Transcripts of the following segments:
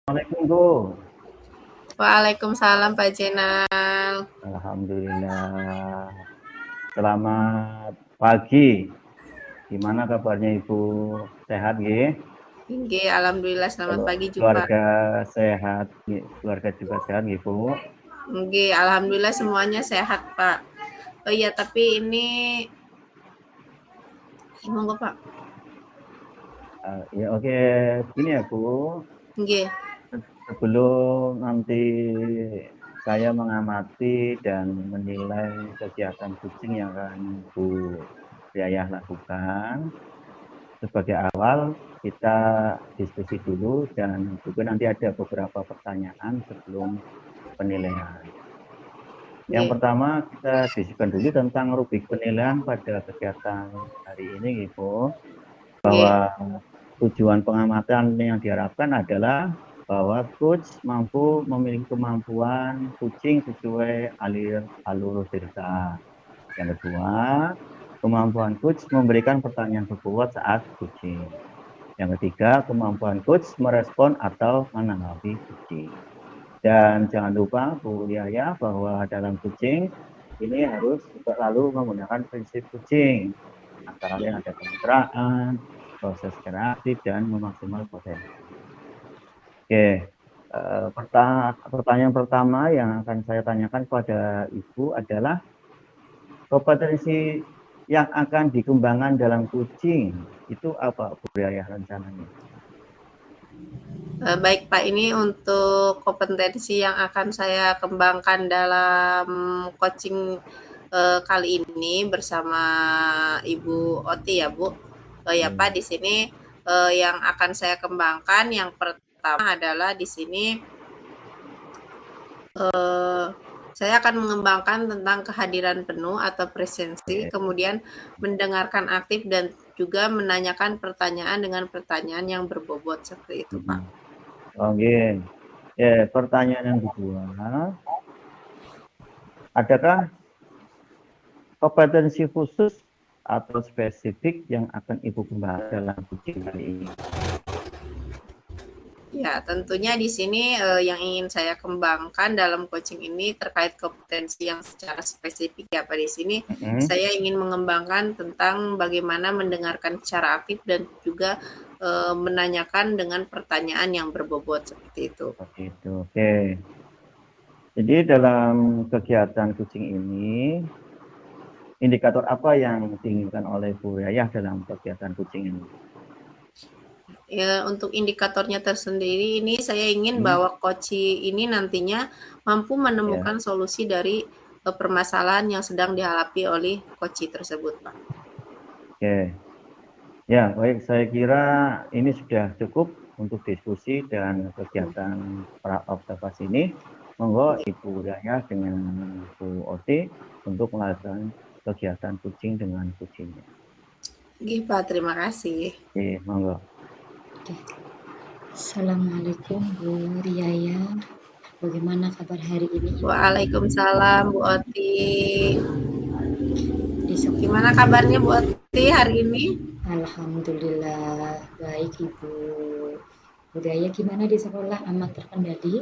Assalamualaikum Bu. Waalaikumsalam Pak Jenal. Alhamdulillah. Selamat pagi. Gimana kabarnya Ibu? Sehat nggih? Nggih, alhamdulillah selamat Kalau pagi juga. keluarga sehat, keluarga juga sehat nggih Bu? Nggih, alhamdulillah semuanya sehat Pak. Oh iya, tapi ini monggo Pak. Ya oke, gini ya Bu. Nggih, Sebelum nanti saya mengamati dan menilai kegiatan kucing yang akan Bu Yayah lakukan, sebagai awal kita diskusi dulu dan juga nanti ada beberapa pertanyaan sebelum penilaian. Yang nggih. pertama kita diskusikan dulu tentang rubrik penilaian pada kegiatan hari ini, Ibu. Nggih. Bahwa tujuan pengamatan yang diharapkan adalah bahwa coach mampu memiliki kemampuan kucing sesuai alur cerita. Yang kedua, kemampuan coach memberikan pertanyaan berbobot saat kucing. Yang ketiga, kemampuan coach merespon atau menanggapi kucing. Dan jangan lupa Bu Yaya bahwa dalam kucing ini harus selalu menggunakan prinsip kucing. Antara lain ada kemitraan, proses kreatif, dan memaksimal potensi. Oke, pertanyaan pertama yang akan saya tanyakan kepada Ibu adalah kompetensi yang akan dikembangkan dalam kucing itu apa Bu Yaya rencananya? Baik Pak, ini untuk kompetensi yang akan saya kembangkan dalam coaching kali ini bersama Ibu Oti ya Bu. Ya Pak, di sini yang akan saya kembangkan yang pertama adalah di sini eh, saya akan mengembangkan tentang kehadiran penuh atau presensi, Oke. kemudian mendengarkan aktif dan juga menanyakan pertanyaan dengan pertanyaan yang berbobot seperti itu, Pak. Oke. Ya, pertanyaan yang kedua, adakah kompetensi khusus atau spesifik yang akan Ibu kembangkan dalam kucing kali ini? Ya, tentunya di sini yang ingin saya kembangkan dalam coaching ini terkait kompetensi yang secara spesifik ya Pak. Di sini saya ingin mengembangkan tentang bagaimana mendengarkan secara aktif dan juga menanyakan dengan pertanyaan yang berbobot seperti itu. Seperti itu. Oke. Jadi dalam kegiatan kucing ini, indikator apa yang diinginkan oleh Bu Yayah dalam kegiatan kucing ini? Ya, untuk indikatornya tersendiri ini saya ingin Hmm, bahwa coach ini nantinya mampu ya, menemukan solusi dari permasalahan yang sedang dihadapi oleh coach tersebut, Pak. oke. Ya, baik. Saya kira ini sudah cukup untuk diskusi dan kegiatan pra observasi ini. Monggo Ibu Yaya dengan Bu Oti untuk melakukan kegiatan kucing dengan kucingnya. Oke, Pak, terima kasih. Oke, monggo. Oke. Assalamualaikum Bu Riaya. Bagaimana kabar hari ini Ibu? Waalaikumsalam Bu Oti. Di Gimana kabarnya Bu Oti hari ini? Alhamdulillah baik Ibu. Bu Riaya gimana di sekolah, aman terkendali?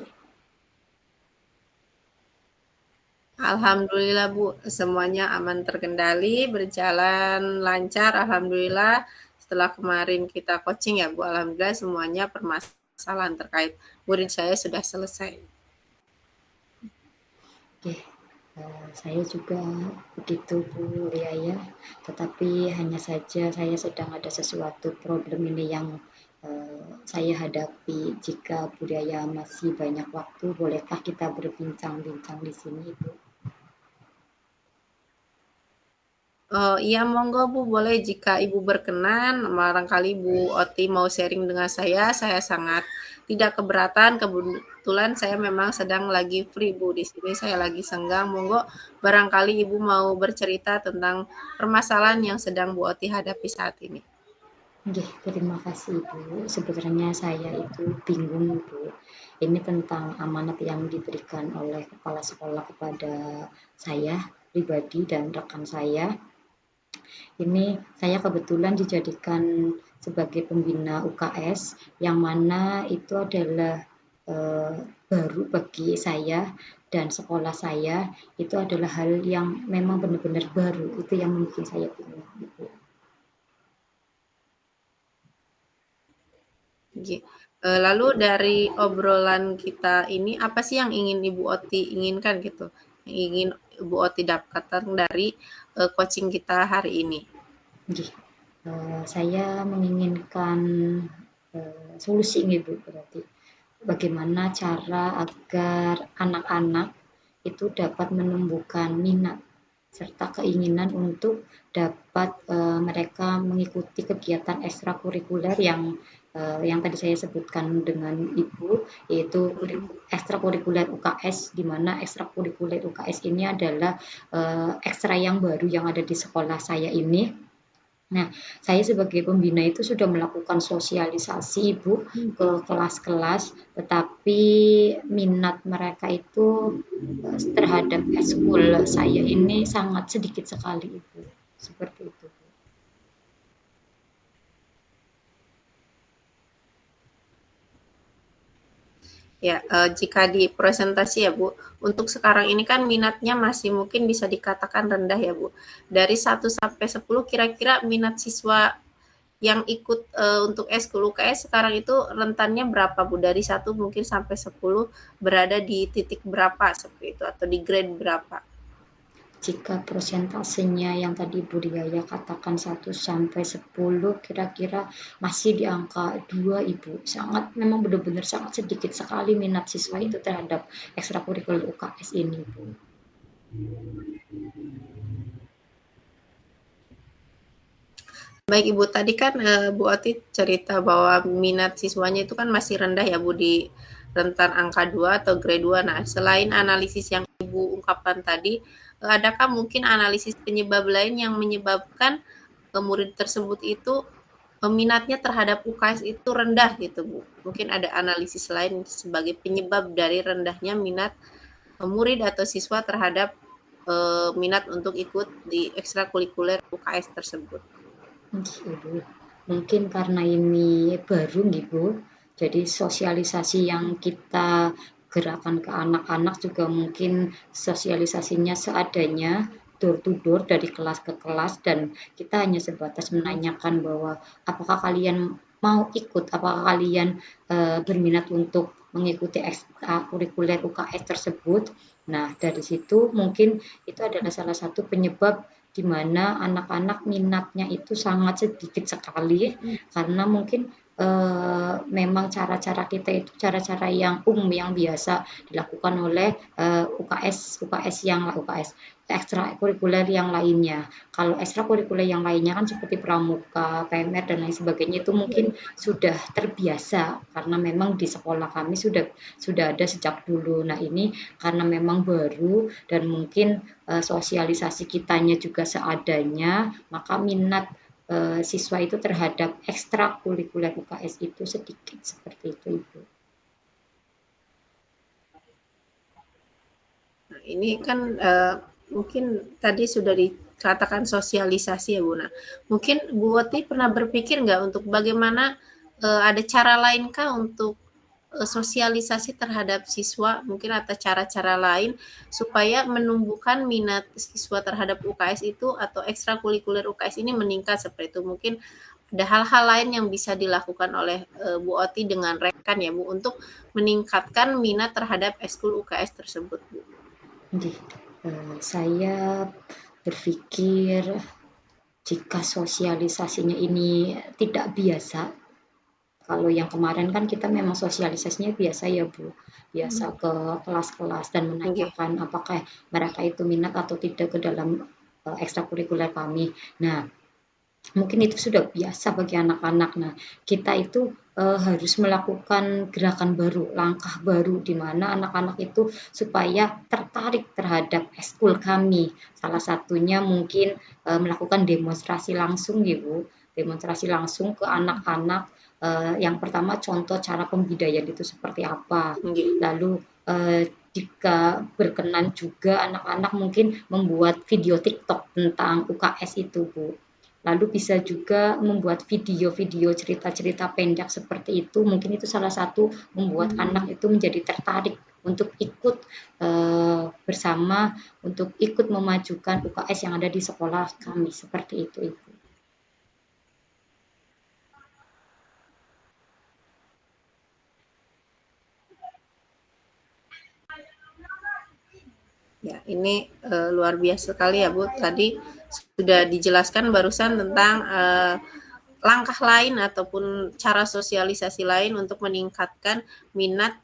Alhamdulillah Bu, semuanya aman terkendali, berjalan lancar. Alhamdulillah. Setelah kemarin kita coaching ya Bu, alhamdulillah semuanya permasalahan terkait murid saya sudah selesai. Oke, saya juga begitu Bu Riaya, tetapi hanya saja saya sedang ada sesuatu problem ini yang saya hadapi. Jika Bu Riaya masih banyak waktu, bolehkah kita berbincang-bincang di sini Ibu? Oh, iya monggo Bu, boleh jika Ibu berkenan, barangkali Bu Oti mau sharing dengan saya sangat tidak keberatan. Kebetulan saya memang sedang lagi free Bu, di sini saya lagi senggang. Monggo barangkali Ibu mau bercerita tentang permasalahan yang sedang Bu Oti hadapi saat ini. Nggih, terima kasih Ibu. Sebenarnya saya itu bingung Bu. Ini tentang amanat yang diberikan oleh kepala sekolah kepada saya pribadi dan rekan saya. Ini saya kebetulan dijadikan sebagai pembina UKS yang mana itu adalah baru bagi saya dan sekolah saya. Itu adalah hal yang memang benar-benar baru, itu yang mungkin saya bingung, Ibu. Lalu dari obrolan kita ini, apa sih yang ingin Ibu Oti inginkan gitu? Yang ingin Ibu Oti dapatkan dari coaching kita hari ini? Saya menginginkan solusi Ibu, berarti bagaimana cara agar anak-anak itu dapat menumbuhkan minat serta keinginan untuk dapat mereka mengikuti kegiatan ekstrakurikuler yang tadi saya sebutkan dengan Ibu, yaitu ekstrakurikuler UKS, di mana ekstrakurikuler UKS ini adalah ekstra yang baru yang ada di sekolah saya ini. Nah, saya sebagai pembina itu sudah melakukan sosialisasi, Ibu, ke kelas-kelas, tetapi minat mereka itu terhadap ekskul saya ini sangat sedikit sekali, Ibu. Seperti itu, Bu. Ya, jika di presentasi ya Bu, untuk sekarang ini kan minatnya masih mungkin bisa dikatakan rendah ya Bu. Dari 1 sampai 10 kira-kira minat siswa yang ikut untuk eskul UKS sekarang itu rentannya berapa Bu? Dari 1 mungkin sampai 10 berada di titik berapa seperti itu atau di grade berapa? Jika persentasenya yang tadi Bu Riaya katakan 1 sampai 10, kira-kira masih di angka 2, Ibu. Sangat, memang benar-benar sangat sedikit sekali minat siswa itu terhadap ekstrakurikuler UKS ini, Bu. Baik Ibu, tadi kan Bu Oti cerita bahwa minat siswanya itu kan masih rendah ya Bu, di rentan angka 2 atau grade 2. Nah, selain analisis yang Ibu ungkapkan tadi, adakah mungkin analisis penyebab lain yang menyebabkan murid tersebut itu minatnya terhadap UKS itu rendah gitu Bu? Mungkin ada analisis lain sebagai penyebab dari rendahnya minat murid atau siswa terhadap minat untuk ikut di ekstrakurikuler UKS tersebut. Ibu, mungkin karena ini baru nih Bu, jadi sosialisasi yang kita gerakan ke anak-anak juga mungkin sosialisasinya seadanya, door to door dari kelas ke kelas, dan kita hanya sebatas menanyakan bahwa apakah kalian mau ikut, apakah kalian berminat untuk mengikuti ekstrakurikuler UKS tersebut. Nah, dari situ mungkin itu adalah salah satu penyebab di mana anak-anak minatnya itu sangat sedikit sekali, karena mungkin memang cara-cara kita itu cara-cara yang yang biasa dilakukan oleh UKS ekstrakurikuler yang lainnya. Kalau ekstrakurikuler yang lainnya kan seperti pramuka, PMR dan lain sebagainya itu mungkin sudah terbiasa karena memang di sekolah kami sudah ada sejak dulu. Nah, ini karena memang baru dan mungkin sosialisasi kitanya juga seadanya, maka minat siswa itu terhadap ekstrakurikuler UKS itu sedikit, seperti itu, Ibu. Nah, ini kan mungkin tadi sudah dikatakan sosialisasi ya Bu. Nah, mungkin Bu Wati pernah berpikir nggak untuk bagaimana ada cara lainkah untuk sosialisasi terhadap siswa, mungkin atau cara-cara lain supaya menumbuhkan minat siswa terhadap UKS itu atau ekstrakurikuler UKS ini meningkat seperti itu. Mungkin ada hal-hal lain yang bisa dilakukan oleh Bu Oti dengan rekan ya Bu untuk meningkatkan minat terhadap ekskul UKS tersebut Bu. Saya berpikir jika sosialisasinya ini tidak biasa, kalau yang kemarin kan kita memang sosialisasinya biasa ya Bu, biasa ke kelas-kelas dan menanyakan apakah mereka itu minat atau tidak ke dalam ekstrakurikuler kami. Nah, mungkin itu sudah biasa bagi anak-anak. Nah, kita itu harus melakukan gerakan baru, langkah baru, di mana anak-anak itu supaya tertarik terhadap ekskul kami. Salah satunya mungkin melakukan demonstrasi langsung, Bu. Demonstrasi langsung ke anak-anak. Yang pertama contoh cara pembudayaan itu seperti apa. Lalu jika berkenan juga anak-anak mungkin membuat video TikTok tentang UKS itu, Bu. Lalu bisa juga membuat video-video cerita-cerita pendek seperti itu. Mungkin itu salah satu membuat anak itu menjadi tertarik untuk ikut bersama, untuk ikut memajukan UKS yang ada di sekolah kami. Seperti itu, Ibu. Ya, ini luar biasa sekali ya Bu. Tadi sudah dijelaskan barusan tentang langkah lain ataupun cara sosialisasi lain untuk meningkatkan minat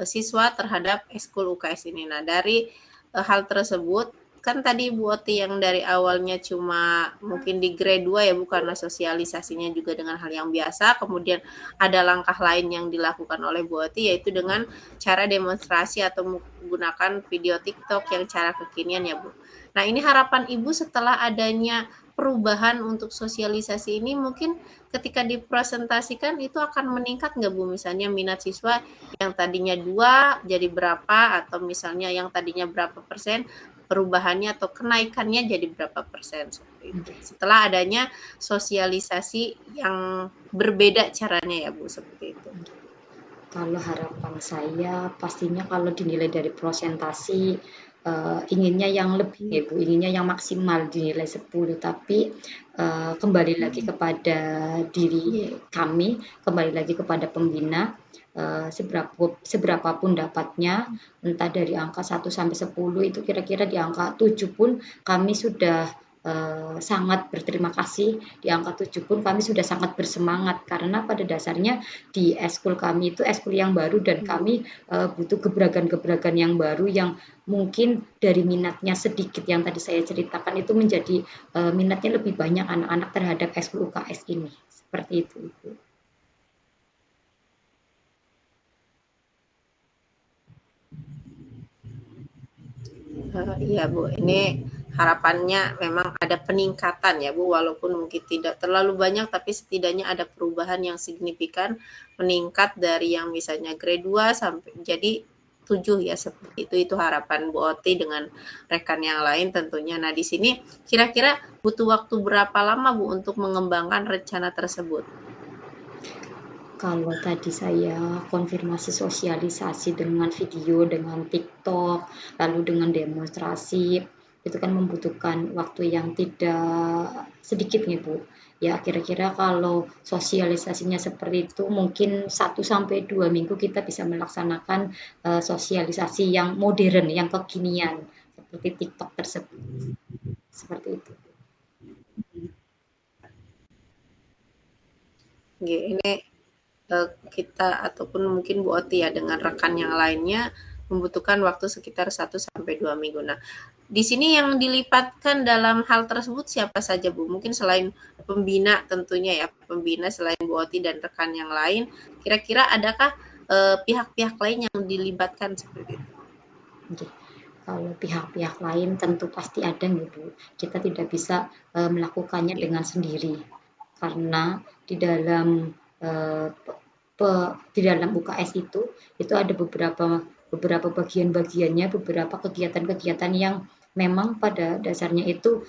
siswa terhadap ekskul UKS ini. Nah, dari hal tersebut kan tadi Bu Oti yang dari awalnya cuma mungkin di grade 2 ya Bu, karena sosialisasinya juga dengan hal yang biasa, kemudian ada langkah lain yang dilakukan oleh Bu Oti yaitu dengan cara demonstrasi atau menggunakan video TikTok yang cara kekinian ya Bu. Nah, ini harapan Ibu setelah adanya perubahan untuk sosialisasi ini mungkin ketika dipresentasikan itu akan meningkat nggak Bu? Misalnya minat siswa yang tadinya 2 jadi berapa, atau misalnya yang tadinya berapa persen perubahannya atau kenaikannya jadi berapa persen seperti itu. Setelah adanya sosialisasi yang berbeda caranya ya Bu, seperti itu. Kalau harapan saya pastinya kalau dinilai dari presentasi inginnya yang lebih ya Bu, inginnya yang maksimal dinilai 10, tapi kembali lagi kepada diri kami, kembali lagi kepada pembina, seberapapun dapatnya, entah dari angka 1 sampai 10 itu kira-kira di angka 7 pun kami sudah sangat berterima kasih. Di angka 7 pun kami sudah sangat bersemangat karena pada dasarnya di eskul kami itu eskul yang baru dan kami butuh gebrakan-gebrakan yang baru yang mungkin dari minatnya sedikit yang tadi saya ceritakan itu menjadi minatnya lebih banyak anak-anak terhadap eskul UKS ini. Seperti itu, Ibu. Iya Bu, ini harapannya memang ada peningkatan ya Bu, walaupun mungkin tidak terlalu banyak tapi setidaknya ada perubahan yang signifikan, meningkat dari yang misalnya grade 2 sampai jadi 7 ya, seperti itu harapan Bu Oti dengan rekan yang lain tentunya. Nah, di sini kira-kira butuh waktu berapa lama Bu untuk mengembangkan rencana tersebut? Kalau tadi saya konfirmasi sosialisasi dengan video, dengan TikTok, lalu dengan demonstrasi, itu kan membutuhkan waktu yang tidak sedikit nih Bu. Ya kira-kira kalau sosialisasinya seperti itu mungkin 1 sampai 2 minggu kita bisa melaksanakan sosialisasi yang modern, yang kekinian seperti TikTok tersebut. Seperti itu. Ini kita ataupun mungkin Bu Oti ya dengan rekan yang lainnya membutuhkan waktu sekitar 1 sampai 2 minggu. Nah, di sini yang dilipatkan dalam hal tersebut siapa saja Bu? Mungkin selain pembina tentunya ya, pembina selain Bu Oti dan rekan yang lain, kira-kira adakah pihak-pihak lain yang dilibatkan seperti itu? Oke. Kalau pihak-pihak lain tentu pasti ada nih Bu. Kita tidak bisa melakukannya dengan sendiri karena di dalam di dalam UKS itu ada beberapa bagian-bagiannya, beberapa kegiatan-kegiatan yang memang pada dasarnya itu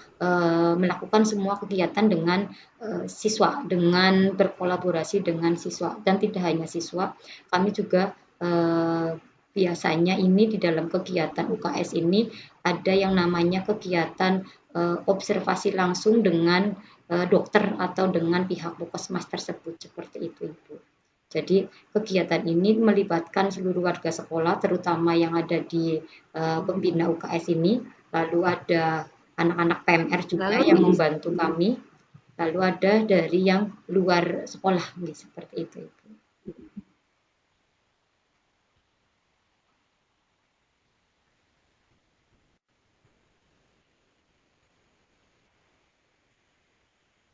melakukan semua kegiatan dengan siswa, dengan berkolaborasi dengan siswa dan tidak hanya siswa, kami juga biasanya ini di dalam kegiatan UKS ini ada yang namanya kegiatan observasi langsung dengan dokter atau dengan pihak puskesmas tersebut seperti itu Ibu. Jadi kegiatan ini melibatkan seluruh warga sekolah terutama yang ada di pembina UKS ini, lalu ada anak-anak PMR juga yang membantu kami, lalu ada dari yang luar sekolah seperti itu Ibu.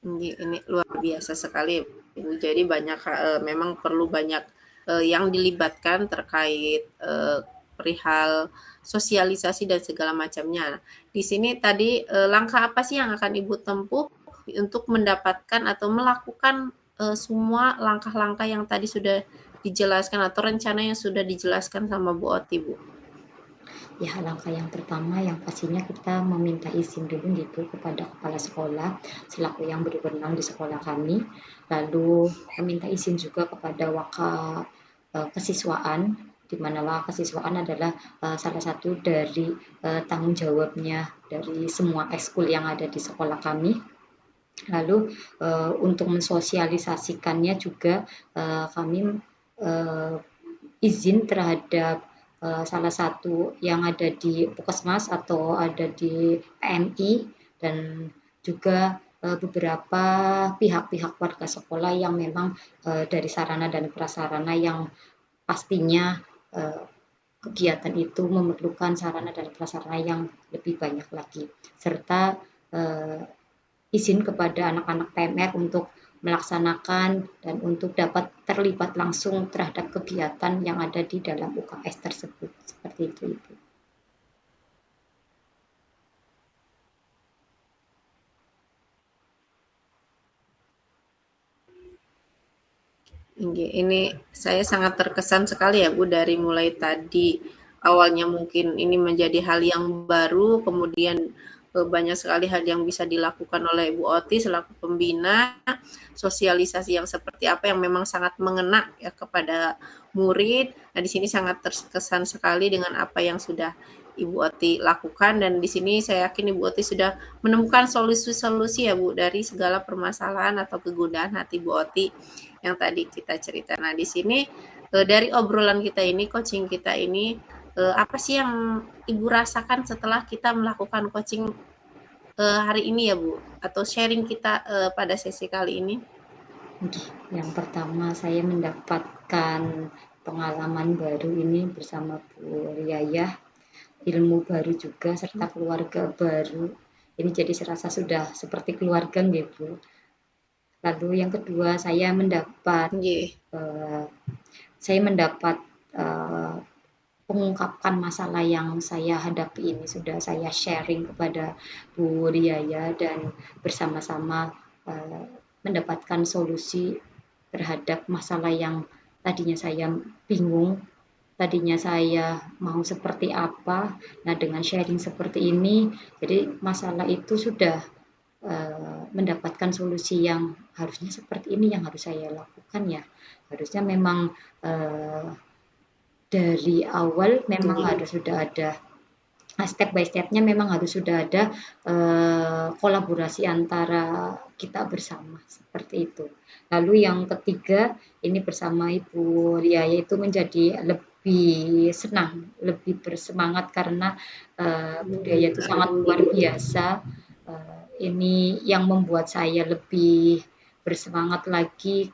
Ini luar biasa sekali Bu. Jadi banyak memang perlu banyak yang dilibatkan terkait perihal sosialisasi dan segala macamnya. Di sini tadi langkah apa sih yang akan Ibu tempuh untuk mendapatkan atau melakukan semua langkah-langkah yang tadi sudah dijelaskan atau rencana yang sudah dijelaskan sama Bu Oti Bu? Ya, langkah yang pertama yang pastinya kita meminta izin dulu gitu kepada kepala sekolah selaku yang berwenang di sekolah kami, lalu meminta izin juga kepada kesiswaan, di mana kesiswaan adalah salah satu dari tanggung jawabnya dari semua ekskul yang ada di sekolah kami. Lalu untuk mensosialisasikannya juga kami izin terhadap salah satu yang ada di Puskesmas atau ada di PMI dan juga beberapa pihak-pihak warga sekolah yang memang dari sarana dan prasarana yang pastinya kegiatan itu memerlukan sarana dan prasarana yang lebih banyak lagi, serta izin kepada anak-anak PMR untuk melaksanakan dan untuk dapat terlibat langsung terhadap kegiatan yang ada di dalam UKS tersebut. Seperti itu, Ibu. Ini saya sangat terkesan sekali ya Bu, dari mulai tadi awalnya mungkin ini menjadi hal yang baru, kemudian banyak sekali hal yang bisa dilakukan oleh Bu Oti selaku pembina, sosialisasi yang seperti apa yang memang sangat mengena ya kepada murid. Nah, di sini sangat terkesan sekali dengan apa yang sudah Ibu Oti lakukan, dan di sini saya yakin Ibu Oti sudah menemukan solusi-solusi ya Bu dari segala permasalahan atau kegundahan hati Bu Oti yang tadi kita cerita. Nah, di sini dari obrolan kita ini, coaching kita ini, apa sih yang Ibu rasakan setelah kita melakukan coaching hari ini ya Bu? Atau sharing kita pada sesi kali ini? Yang pertama saya mendapatkan pengalaman baru ini bersama Bu Riayah, ilmu baru juga serta keluarga baru. Ini jadi serasa sudah seperti keluarga gitu. Lalu yang kedua saya mendapat pengungkapkan masalah yang saya hadapi ini sudah saya sharing kepada Bu Riaya dan bersama-sama mendapatkan solusi terhadap masalah yang tadinya saya bingung, tadinya saya mau seperti apa. Nah, dengan sharing seperti ini, jadi masalah itu sudah mendapatkan solusi yang harusnya seperti ini yang harus saya lakukan ya. Harusnya memang dari awal memang harus sudah ada step by step-nya, memang harus sudah ada kolaborasi antara kita bersama seperti itu. Lalu yang ketiga ini bersama Ibu Ria itu menjadi lebih senang, lebih bersemangat karena budaya itu sangat luar biasa. Ini yang membuat saya lebih bersemangat lagi,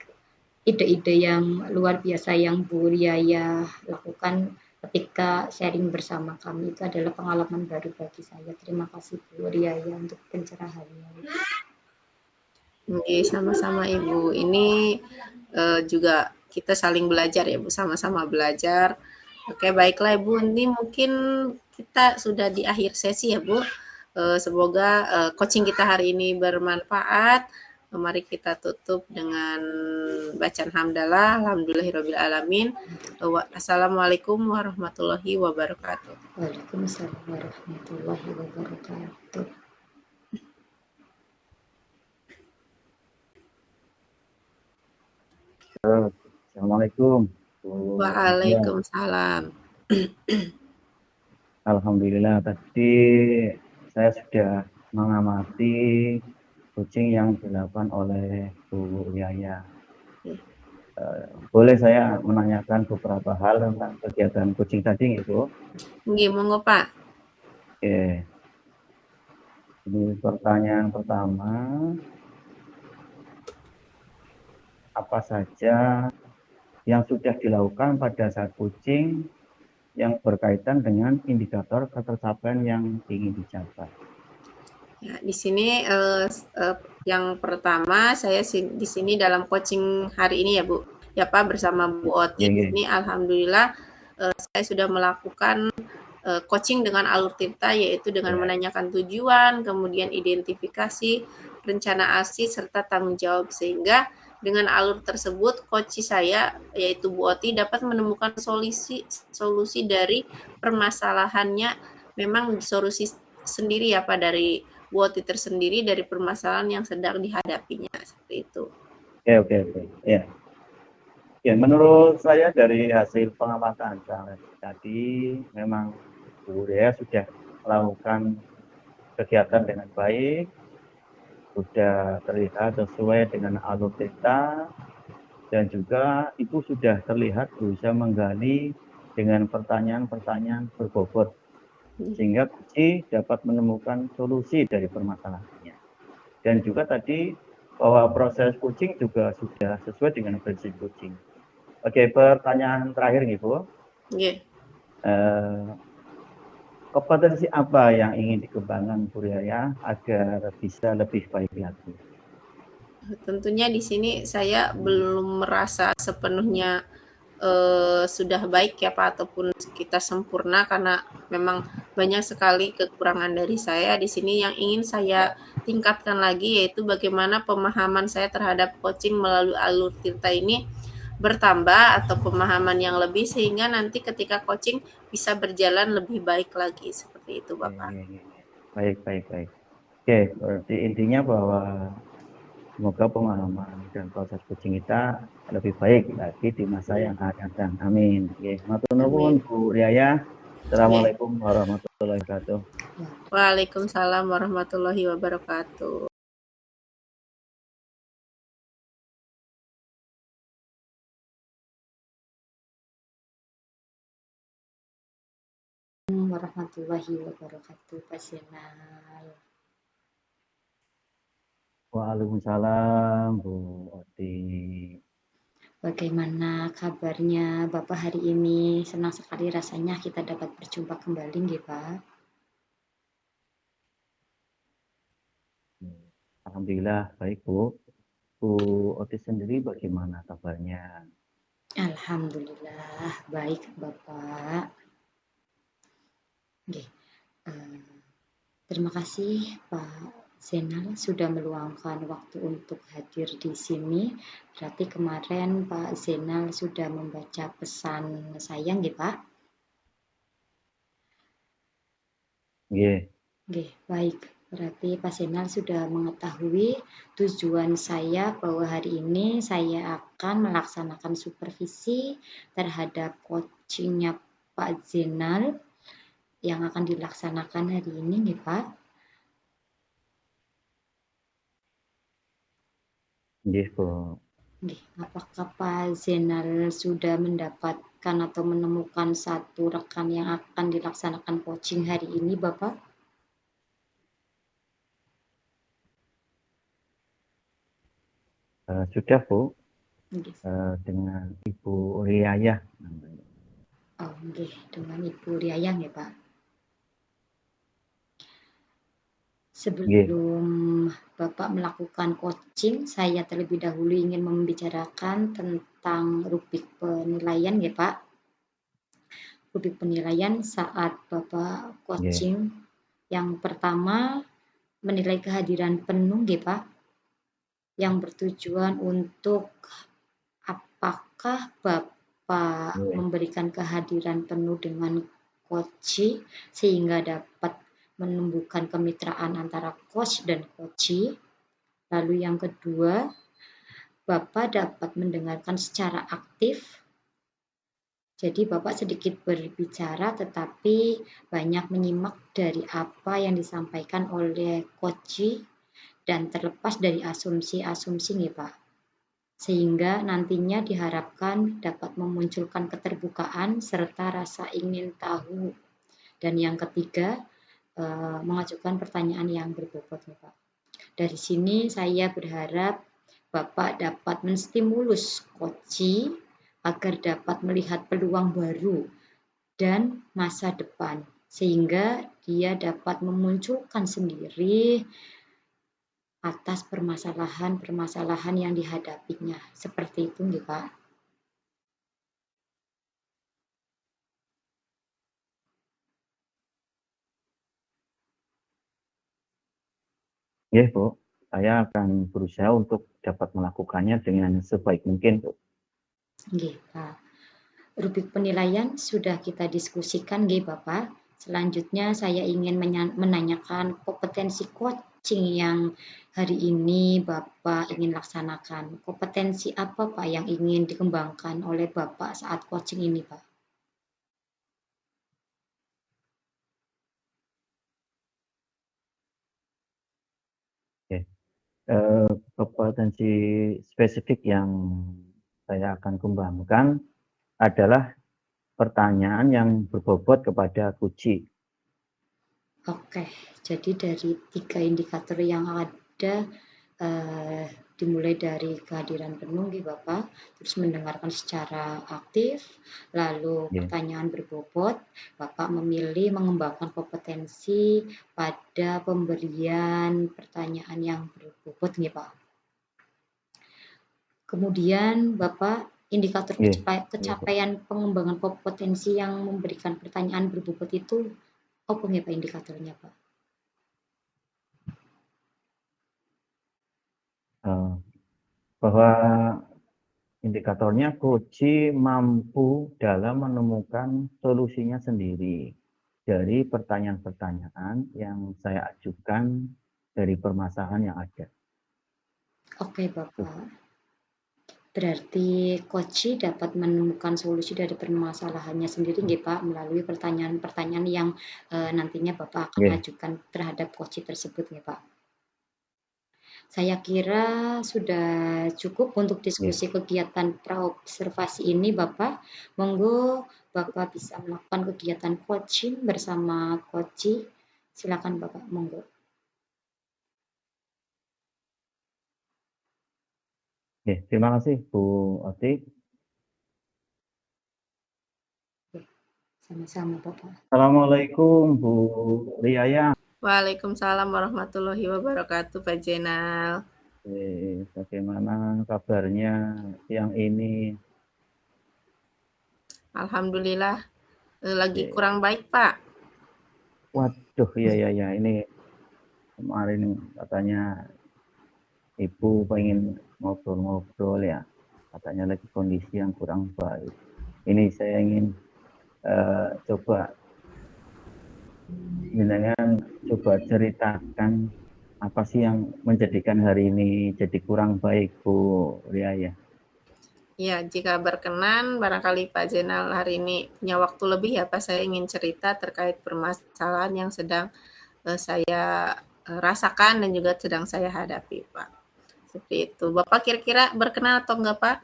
ide-ide yang luar biasa yang Bu Riaya lakukan ketika sharing bersama kami itu adalah pengalaman baru bagi saya. Terima kasih Bu Riaya untuk pencerahannya. Oke, sama-sama Ibu. Ini juga kita saling belajar ya Bu, sama-sama belajar. Oke, baiklah Ibu. Ini mungkin kita sudah di akhir sesi ya Bu. Semoga coaching kita hari ini bermanfaat. Mari kita tutup dengan bacaan hamdalah. Alhamdulillahirabbil alamin. Assalamualaikum warahmatullahi wabarakatuh. Waalaikumsalam warahmatullahi wabarakatuh. Assalamualaikum. Waalaikumsalam. Alhamdulillah tadi saya sudah mengamati coaching yang dilakukan oleh Bu Yaya. Boleh saya menanyakan beberapa hal tentang kegiatan coaching tadi, Ibu? Nggih, monggo Pak. Oke. Ini pertanyaan pertama. Apa saja yang sudah dilakukan pada saat coaching yang berkaitan dengan indikator ketercapaian yang ingin dicapai? Ya, di sini yang pertama saya di sini dalam coaching hari ini ya Bu, ya Pak, bersama Bu Oti. Ini alhamdulillah saya sudah melakukan coaching dengan alur tirta, yaitu dengan menanyakan tujuan, kemudian identifikasi, rencana aksi serta tanggung jawab, sehingga Dengan alur tersebut, coach saya yaitu Bu Oti dapat menemukan solusi dari permasalahannya. Memang solusi sendiri ya Pak dari Bu Oti tersendiri dari permasalahan yang sedang dihadapinya seperti itu. Oke. Ya. Ya, menurut saya dari hasil pengamatan tadi memang Bu Ria sudah melakukan kegiatan dengan baik, sudah terlihat sesuai dengan alur cerita, dan juga itu sudah terlihat berusaha menggali dengan pertanyaan-pertanyaan berbobot, sehingga Kuci dapat menemukan solusi dari permasalahannya. Dan juga tadi bahwa proses coaching juga sudah sesuai dengan prinsip coaching. Oke, pertanyaan terakhir nih Bu. Yeah. Kompetensi apa yang ingin dikembangkan Bu Ria agar bisa lebih baik lagi? Tentunya di sini saya belum merasa sepenuhnya sudah baik ya Pak ataupun kita sempurna karena memang banyak sekali kekurangan dari saya. Di sini yang ingin saya tingkatkan lagi yaitu bagaimana pemahaman saya terhadap coaching melalui alur cerita ini bertambah atau pemahaman yang lebih sehingga nanti ketika coaching bisa berjalan lebih baik lagi seperti itu Bapak. Baik. Oke, berarti intinya bahwa semoga pemahaman dan proses coaching kita lebih baik lagi di masa yang akan datang. Amin. Oke, matur nuwun Bu Ria. Assalamualaikum warahmatullahi wabarakatuh. Waalaikumsalam warahmatullahi wabarakatuh. Warahmatullahi wabarakatuh, Pak Zainal. Waalaikumsalam Bu Oti. Bagaimana kabarnya Bapak hari ini? Senang sekali rasanya kita dapat berjumpa kembali, nggih, Pak. Alhamdulillah baik Bu. Bu Oti sendiri bagaimana kabarnya? Alhamdulillah baik Bapak. Oke. Terima kasih Pak Zainal sudah meluangkan waktu untuk hadir di sini. Berarti kemarin Pak Zainal sudah membaca pesan saya, nggih Pak? Nggih. Oke, baik. Berarti Pak Zainal sudah mengetahui tujuan saya bahwa hari ini saya akan melaksanakan supervisi terhadap coachingnya Pak Zainal yang akan dilaksanakan hari ini, nih Pak. Nggih, Bu. Apakah Pak Zainal sudah mendapatkan atau menemukan satu rekan yang akan dilaksanakan coaching hari ini, Bapak? Sudah, Bu. Dengan Ibu Riayah. Oh, dengan Ibu Riayah ya, Pak. Sebelum Bapak melakukan coaching, saya terlebih dahulu ingin membicarakan tentang rubrik penilaian ya, Pak. Rubrik penilaian saat Bapak coaching. Yang pertama, menilai kehadiran penuh ya, Pak. Yang bertujuan untuk apakah Bapak memberikan kehadiran penuh dengan coach sehingga dapat menumbuhkan kemitraan antara coach dan coach. Lalu yang kedua, Bapak dapat mendengarkan secara aktif. Jadi Bapak sedikit berbicara tetapi banyak menyimak dari apa yang disampaikan oleh coach dan terlepas dari asumsi-asumsi nih Pak. Sehingga nantinya diharapkan dapat memunculkan keterbukaan serta rasa ingin tahu. Dan yang ketiga, mengajukan pertanyaan yang berbobot nih Pak. Dari sini saya berharap Bapak dapat menstimulus coach agar dapat melihat peluang baru dan masa depan. Sehingga dia dapat memunculkan sendiri atas permasalahan-permasalahan yang dihadapinya. Seperti itu nih Pak. Nggih, Bu. saya akan berusaha untuk dapat melakukannya dengan sebaik mungkin, Bu. Nggih, Pak. Rubrik penilaian sudah kita diskusikan, nggih, Bapak. Selanjutnya saya ingin menanyakan kompetensi coaching yang hari ini Bapak ingin laksanakan. Kompetensi apa, Pak, yang ingin dikembangkan oleh Bapak saat coaching ini, Pak? Oke. Kompetensi spesifik yang saya akan kembangkan adalah pertanyaan yang berbobot kepada kunci. Oke, jadi dari 3 indikator yang ada, dimulai dari kehadiran penuh nggih Bapak, terus mendengarkan secara aktif, lalu pertanyaan berbobot, Bapak memilih mengembangkan kompetensi pada pemberian pertanyaan yang berbobot nggih Pak. Kemudian Bapak indikator kecapaian pengembangan kompetensi yang memberikan pertanyaan berbobot itu apa nggih Pak indikatornya Pak? Bahwa indikatornya kunci mampu dalam menemukan solusinya sendiri dari pertanyaan-pertanyaan yang saya ajukan dari permasalahan yang ada. Oke Bapak. Berarti coach dapat menemukan solusi dari permasalahannya sendiri nggih Pak melalui pertanyaan-pertanyaan yang nantinya Bapak akan ajukan terhadap coach tersebut nggih Pak. Saya kira sudah cukup untuk diskusi kegiatan praobservasi ini Bapak. Monggo Bapak bisa melakukan kegiatan coaching bersama coach. Silakan Bapak, monggo. Terima kasih Bu Oti. Sama-sama Bapak. Assalamualaikum Bu Riaya. Waalaikumsalam warahmatullahi wabarakatuh Pak Jenal. Bagaimana kabarnya siang ini? Alhamdulillah lagi kurang baik Pak. Waduh, iya ini kemarin katanya Ibu pengen ngobrol-ngobrol ya, katanya lagi kondisi yang kurang baik. Ini saya ingin coba ceritakan apa sih yang menjadikan hari ini jadi kurang baik Bu Riaya. Ya, jika berkenan barangkali Pak Jenal hari ini punya waktu lebih ya Pak, saya ingin cerita terkait permasalahan yang sedang saya rasakan dan juga sedang saya hadapi Pak. Seperti itu. Bapak kira-kira berkenan atau enggak Pak?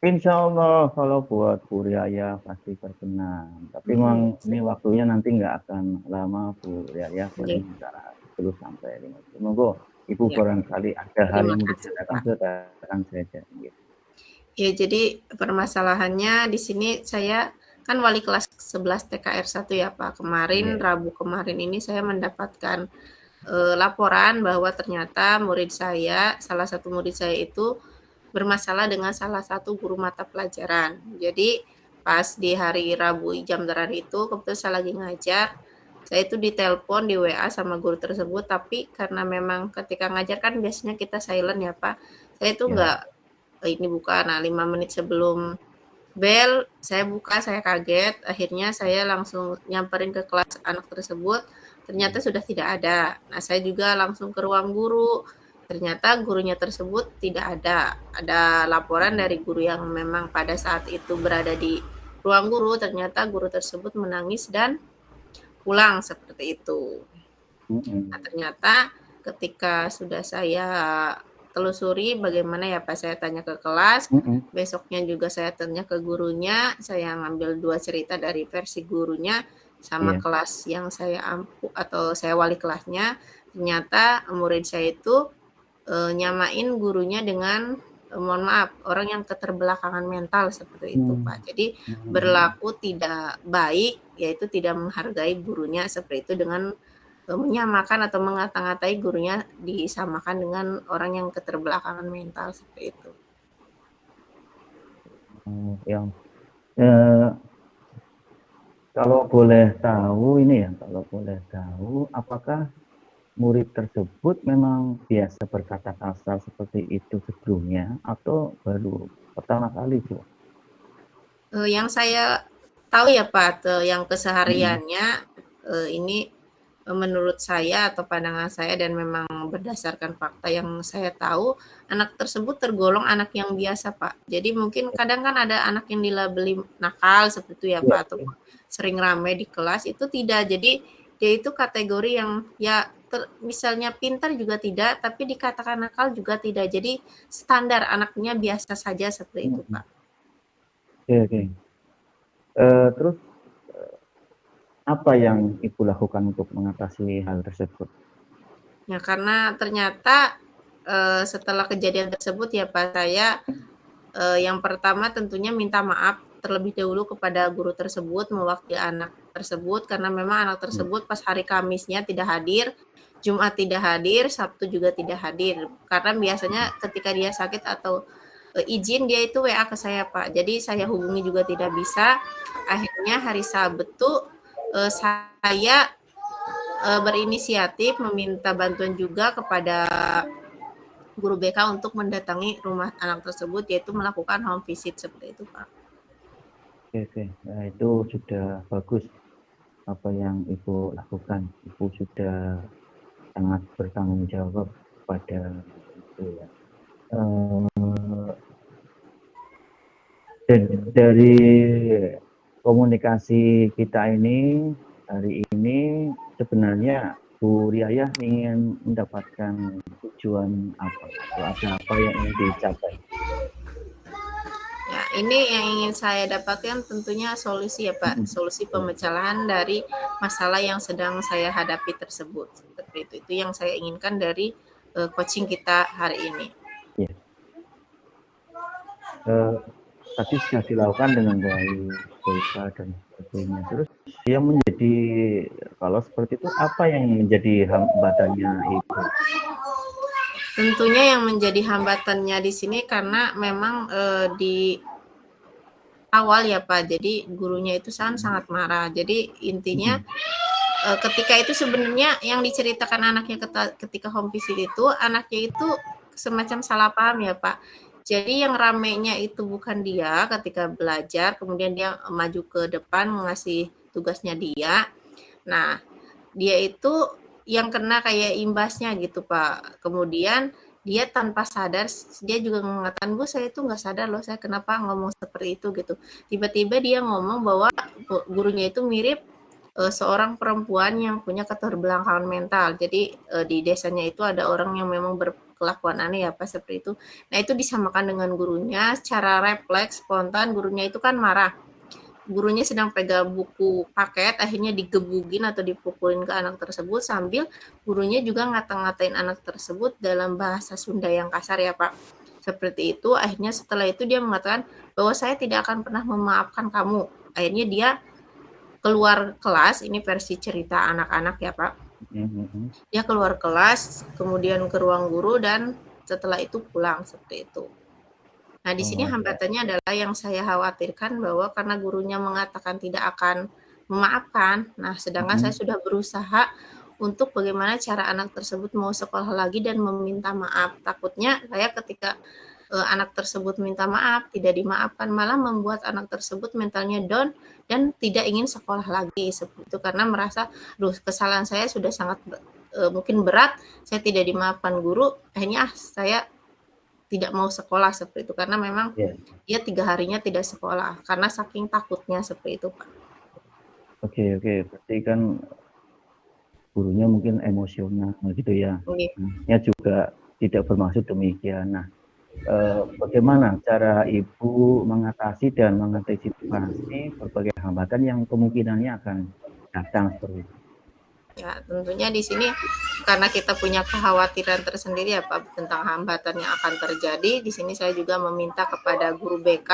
Insya Allah kalau buat Bu Riaya pasti berkenan. Tapi memang ini waktunya nanti nggak akan lama Bu Riaya, paling antara 10 sampai 15. Monggo Ibu barangkali ada hal yang dibicarakan, silakan saja. Ya, jadi permasalahannya di sini saya kan wali kelas 11 TKR 1 ya Pak. Kemarin Rabu kemarin ini saya mendapatkan laporan bahwa ternyata salah satu murid saya itu bermasalah dengan salah satu guru mata pelajaran. Jadi pas di hari Rabu jam terakhir itu kebetulan saya lagi ngajar, saya itu ditelepon di WA sama guru tersebut, tapi karena memang ketika ngajar kan biasanya kita silent ya Pak, saya itu ini buka, nah 5 menit sebelum bel saya buka, saya kaget, akhirnya saya langsung nyamperin ke kelas anak tersebut, ternyata sudah tidak ada. Nah saya juga langsung ke ruang guru, ternyata gurunya tersebut tidak ada. Ada laporan dari guru yang memang pada saat itu berada di ruang guru, ternyata guru tersebut menangis dan pulang seperti itu. Nah ternyata ketika sudah saya telusuri bagaimana ya Pak, saya tanya ke kelas, besoknya juga saya tanya ke gurunya, saya ngambil 2 cerita dari versi gurunya sama kelas yang saya ampu atau saya wali kelasnya, ternyata murid saya itu nyamain gurunya dengan mohon maaf, orang yang keterbelakangan mental seperti itu Pak. Jadi berlaku tidak baik, yaitu tidak menghargai gurunya seperti itu dengan menyamakan atau mengata-ngatai gurunya disamakan dengan orang yang keterbelakangan mental seperti itu. Kalau boleh tahu apakah murid tersebut memang biasa berkata kasar seperti itu sebelumnya atau baru pertama kali, Bu? Yang saya tahu ya Pak, yang Mhm. kesehariannya ini menurut saya atau pandangan saya dan memang berdasarkan fakta yang saya tahu, anak tersebut tergolong anak yang biasa Pak. Jadi mungkin kadang kan ada anak yang dilabeli nakal seperti itu ya Iya, Pak, atau sering rame di kelas, itu tidak. Jadi dia itu kategori yang ya misalnya pintar juga tidak, tapi dikatakan nakal juga tidak. Jadi standar anaknya biasa saja seperti itu mhm. Pak. Oke, oke. Terus apa yang Ibu lakukan untuk mengatasi hal tersebut? Ya karena ternyata setelah kejadian tersebut ya Pak, saya yang pertama tentunya minta maaf terlebih dahulu kepada guru tersebut mewakili anak tersebut, karena memang anak Iya, tersebut pas hari Kamisnya tidak hadir, Jumat tidak hadir, Sabtu juga tidak hadir. Karena biasanya ketika dia sakit atau izin dia itu WA ke saya Pak. Jadi saya hubungi juga tidak bisa. Akhirnya hari Sabtu saya berinisiatif meminta bantuan juga kepada guru BK untuk mendatangi rumah anak tersebut, yaitu melakukan home visit seperti itu Pak. oke, oke. Nah, itu sudah bagus apa yang Ibu lakukan. Ibu sudah sangat bertanggung jawab pada itu ya. Dan dari komunikasi kita ini hari ini sebenarnya Bu Riayah ingin mendapatkan tujuan apa atau ada apa yang ingin dicapai? Ya, ini yang ingin saya dapatkan tentunya solusi ya Pak, solusi pemecahan dari masalah yang sedang saya hadapi tersebut. Seperti itu. Itu yang saya inginkan dari coaching kita hari ini. Ya. Tadi sudah dilakukan dengan baik, BK dan sebagainya. Terus yang menjadi kalau seperti itu apa yang menjadi hambatannya Ibu? Tentunya yang menjadi hambatannya di sini karena memang di awal ya Pak, jadi gurunya itu sangat marah. Jadi intinya ketika itu sebenarnya yang diceritakan anaknya ketika home visit itu, anaknya itu semacam salah paham ya Pak. Jadi yang ramenya itu bukan dia ketika belajar, kemudian dia maju ke depan ngasih tugasnya dia. Nah, dia itu yang kena kayak imbasnya gitu Pak. Kemudian dia tanpa sadar, dia juga mengatakan, Bu saya itu nggak sadar loh, saya kenapa ngomong seperti itu gitu. Tiba-tiba dia ngomong bahwa gurunya itu mirip seorang perempuan yang punya keterbelakangan mental. Jadi di desanya itu ada orang yang memang berkelakuan aneh ya Pak seperti itu. Nah itu disamakan dengan gurunya, secara refleks spontan gurunya itu kan marah. Gurunya sedang pegang buku paket, akhirnya digebugin atau dipukulin ke anak tersebut sambil gurunya juga ngata-ngatain anak tersebut dalam bahasa Sunda yang kasar ya Pak. Seperti itu, akhirnya setelah itu dia mengatakan bahwa saya tidak akan pernah memaafkan kamu. Akhirnya dia keluar kelas, ini versi cerita anak-anak ya Pak. Dia keluar kelas, kemudian ke ruang guru dan setelah itu pulang seperti itu. Nah, di sini Oh, ya. hambatannya adalah yang saya khawatirkan bahwa karena gurunya mengatakan tidak akan memaafkan, nah sedangkan saya sudah berusaha untuk bagaimana cara anak tersebut mau sekolah lagi dan meminta maaf. Takutnya saya ketika anak tersebut minta maaf, tidak dimaafkan, malah membuat anak tersebut mentalnya down dan tidak ingin sekolah lagi seperti itu karena merasa, duh kesalahan saya sudah sangat mungkin berat, saya tidak dimaafkan guru, akhirnya saya tidak mau sekolah seperti itu karena memang Ya. dia 3 harinya tidak sekolah karena saking takutnya seperti itu Pak. Oke, oke. Berarti kan gurunya mungkin emosional gitu ya. Oke. Ya juga tidak bermaksud demikian. Nah, bagaimana cara Ibu mengatasi dan mengantisipasi berbagai hambatan yang kemungkinannya akan datang seperti itu? Ya, tentunya di sini karena kita punya kekhawatiran tersendiri ya Pak tentang hambatan yang akan terjadi. Di sini saya juga meminta kepada guru BK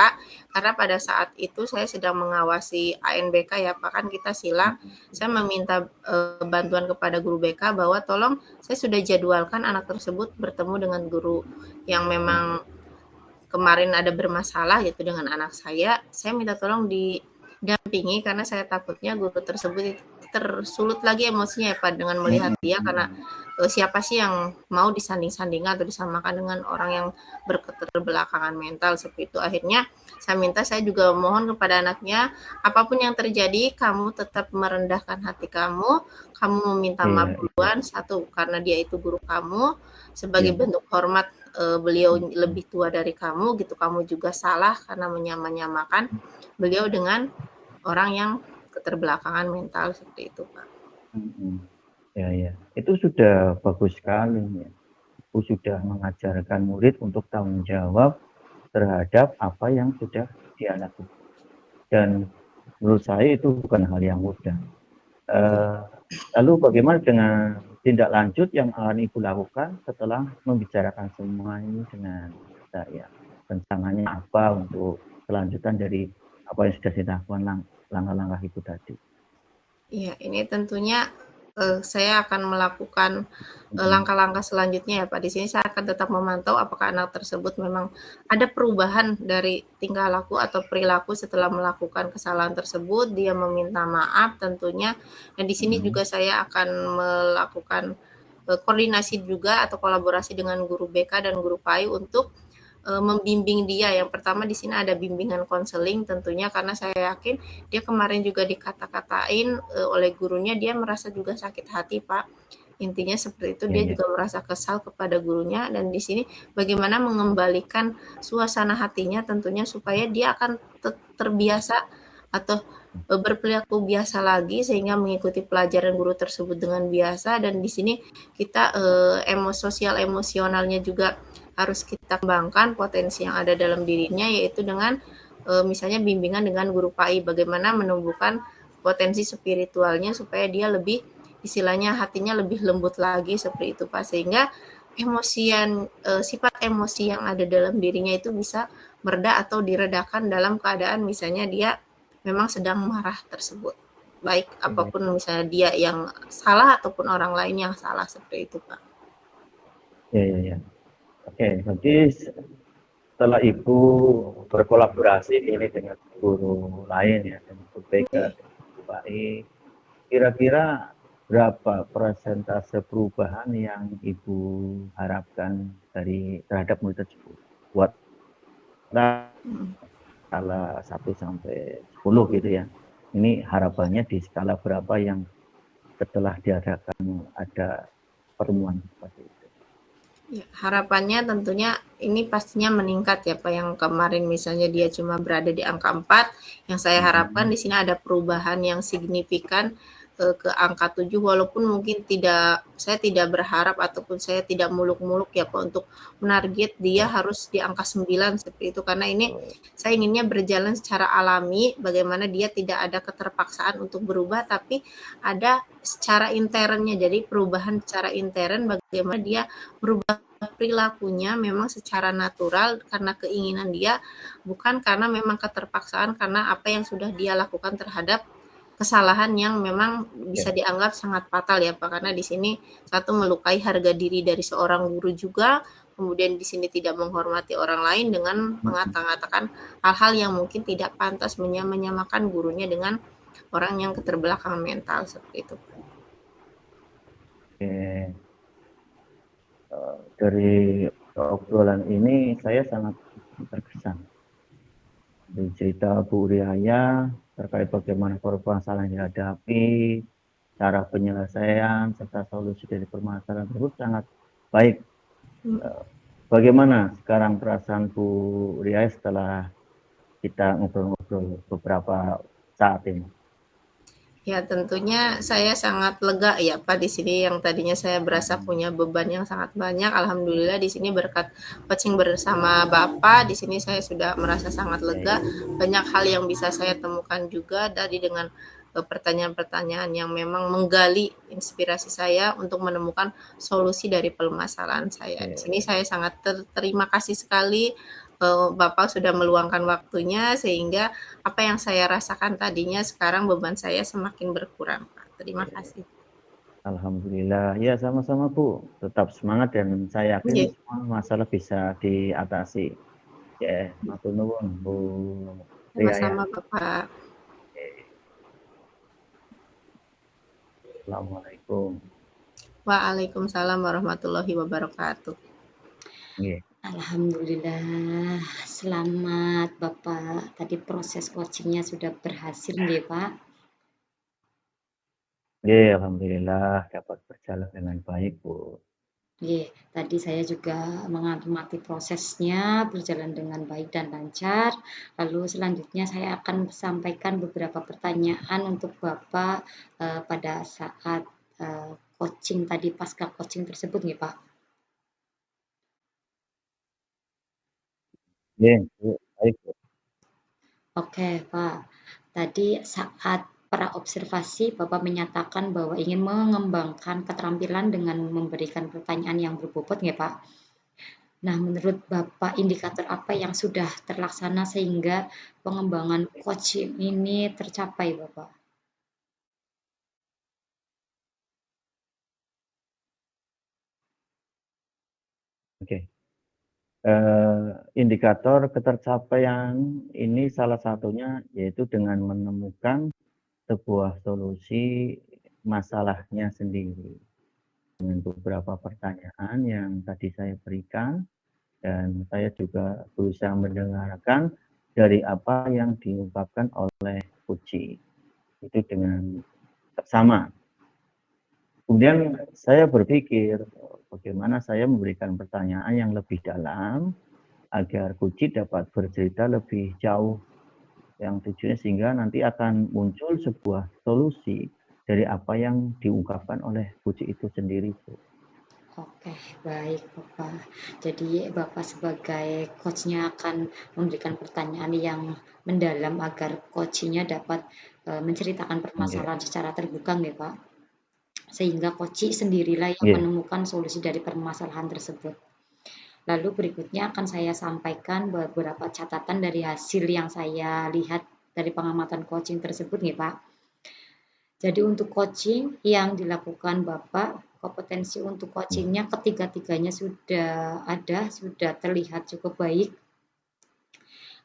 karena pada saat itu saya sedang mengawasi ANBK ya Pak, kan kita silang. Saya meminta bantuan kepada guru BK bahwa tolong saya sudah jadwalkan anak tersebut bertemu dengan guru yang memang kemarin ada bermasalah gitu dengan anak saya minta tolong didampingi karena saya takutnya guru tersebut tersulut lagi emosinya ya Pak dengan melihat dia karena siapa sih yang mau disanding-sandingkan atau disamakan dengan orang yang berketerbelakangan mental seperti itu. Akhirnya saya juga mohon kepada anaknya, apapun yang terjadi kamu tetap merendahkan hati kamu meminta maaf Iya, iya, duluan, satu karena dia itu guru kamu, sebagai iya. bentuk hormat beliau Mm-mm. lebih tua dari kamu gitu, kamu juga salah karena menyamakan beliau dengan orang yang keterbelakangan mental seperti itu, Pak. Mm-mm. Ya, ya. Itu sudah bagus sekali ya. Ibu sudah mengajarkan murid untuk tanggung jawab terhadap apa yang sudah dia lakukan. Dan menurut saya itu bukan hal yang mudah. Eh, Lalu bagaimana dengan tindak lanjut yang akan Ibu lakukan setelah membicarakan semua ini dengan saya? Rencananya apa untuk kelanjutan dari apa yang sudah dilakukan langkah-langkah Ibu tadi? Iya, ini tentunya saya akan melakukan Mm-mm. langkah-langkah selanjutnya ya Pak. Di sini saya akan tetap memantau apakah anak tersebut memang ada perubahan dari tingkah laku atau perilaku setelah melakukan kesalahan tersebut. Dia meminta maaf tentunya. Dan di sini Mm-mm. juga saya akan melakukan koordinasi juga atau kolaborasi dengan guru BK dan guru PAI untuk membimbing dia. Yang pertama di sini ada bimbingan konseling tentunya karena saya yakin dia kemarin juga dikata-katain oleh gurunya, dia merasa juga sakit hati, Pak. Intinya seperti itu, Ya, dia ya. juga merasa kesal kepada gurunya dan di sini bagaimana mengembalikan suasana hatinya tentunya supaya dia akan terbiasa atau berperilaku biasa lagi sehingga mengikuti pelajaran guru tersebut dengan biasa dan di sini kita sosial emosionalnya juga harus kita kembangkan potensi yang ada dalam dirinya yaitu dengan misalnya bimbingan dengan guru PAI bagaimana menumbuhkan potensi spiritualnya supaya dia lebih istilahnya hatinya lebih lembut lagi seperti itu Pak sehingga sifat emosi yang ada dalam dirinya itu bisa mereda atau diredakan dalam keadaan misalnya dia memang sedang marah tersebut baik Ya, apapun misalnya dia yang salah ataupun orang lain yang salah seperti itu Pak. ya, ya, ya. Oke, jadi setelah Ibu berkolaborasi ini dengan guru lain ya, dengan guru BK, dengan guru PAI, kira-kira berapa persentase perubahan yang Ibu harapkan terhadap murid tersebut? Buat skala 1 sampai 10 gitu ya. Ini harapannya di skala berapa yang setelah diadakan ada pertemuan seperti itu. Ya, harapannya tentunya ini pastinya meningkat ya Pak, yang kemarin misalnya dia cuma berada di angka 4, yang saya harapkan Mm-hmm. di sini ada perubahan yang signifikan ke angka 7 walaupun mungkin saya tidak berharap ataupun saya tidak muluk-muluk ya Pak untuk menarget dia Ya. harus di angka 9 seperti itu karena ini saya inginnya berjalan secara alami bagaimana dia tidak ada keterpaksaan untuk berubah tapi ada secara internnya jadi perubahan secara intern bagaimana dia berubah perilakunya memang secara natural karena keinginan dia bukan karena memang keterpaksaan karena apa yang sudah dia lakukan terhadap kesalahan yang memang bisa Ya. dianggap sangat fatal ya Pak karena di sini satu melukai harga diri dari seorang guru juga kemudian di sini tidak menghormati orang lain dengan mengatakan hal-hal yang mungkin tidak pantas menyamakan gurunya dengan orang yang keterbelakangan mental seperti itu. Oke. Dari obrolan ini saya sangat terkesan dari cerita Bu Riaya terkait bagaimana permasalahan yang dihadapi, cara penyelesaian serta solusi dari permasalahan tersebut sangat baik. Bagaimana sekarang perasaan Bu Riaya setelah kita ngobrol-ngobrol beberapa saat ini? Ya tentunya saya sangat lega ya Pak di sini yang tadinya saya berasa punya beban yang sangat banyak. Alhamdulillah di sini berkat coaching bersama Bapak di sini saya sudah merasa sangat lega. Banyak hal yang bisa saya temukan juga dari dengan pertanyaan-pertanyaan yang memang menggali inspirasi saya untuk menemukan solusi dari permasalahan saya. Di sini saya sangat terima kasih sekali Bapak sudah meluangkan waktunya sehingga apa yang saya rasakan tadinya sekarang beban saya semakin berkurang, Pak. Terima kasih. Alhamdulillah, ya sama-sama Bu. Tetap semangat dan saya yakin Iya, semua masalah bisa diatasi. Ya, matur nuwun Bu Riaya. sama-sama Bapak. Assalamualaikum. Waalaikumsalam warahmatullahi wabarakatuh. Nggih. Alhamdulillah, selamat Bapak. Tadi proses coachingnya sudah berhasil nggih Pak? Nggih, alhamdulillah dapat berjalan dengan baik, Bu. Nggih, tadi saya juga mengamati prosesnya berjalan dengan baik dan lancar. Lalu selanjutnya saya akan sampaikan beberapa pertanyaan untuk Bapak pada saat coaching tadi, pasca coaching tersebut nih Pak. Nggih, Bu. Baik, Bu. Oke Pak, tadi saat praobservasi Bapak menyatakan bahwa ingin mengembangkan keterampilan dengan memberikan pertanyaan yang berbobot nggih Pak? Nah, menurut Bapak indikator apa yang sudah terlaksana sehingga pengembangan coaching ini tercapai, Bapak? Oke. Indikator ketercapaian ini salah satunya yaitu dengan menemukan sebuah solusi masalahnya sendiri. Dengan beberapa pertanyaan yang tadi saya berikan, dan saya juga berusaha mendengarkan dari apa yang diungkapkan oleh Puji. Itu dengan seksama. Kemudian saya berpikir bagaimana saya memberikan pertanyaan yang lebih dalam agar Puji dapat bercerita lebih jauh, yang tujuannya sehingga nanti akan muncul sebuah solusi dari apa yang diungkapkan oleh Puji itu sendiri, Bu. Oke, baik Bapak. Jadi Bapak sebagai coachnya akan memberikan pertanyaan yang mendalam agar coachnya dapat menceritakan permasalahan secara terbuka, nggih Pak? Sehingga coach sendirilah yang Yeah. menemukan solusi dari permasalahan tersebut. Lalu berikutnya akan saya sampaikan beberapa catatan dari hasil yang saya lihat dari pengamatan coaching tersebut nih Pak. Jadi untuk coaching yang dilakukan Bapak, kompetensi untuk coachingnya ketiga-tiganya sudah ada, sudah terlihat cukup baik.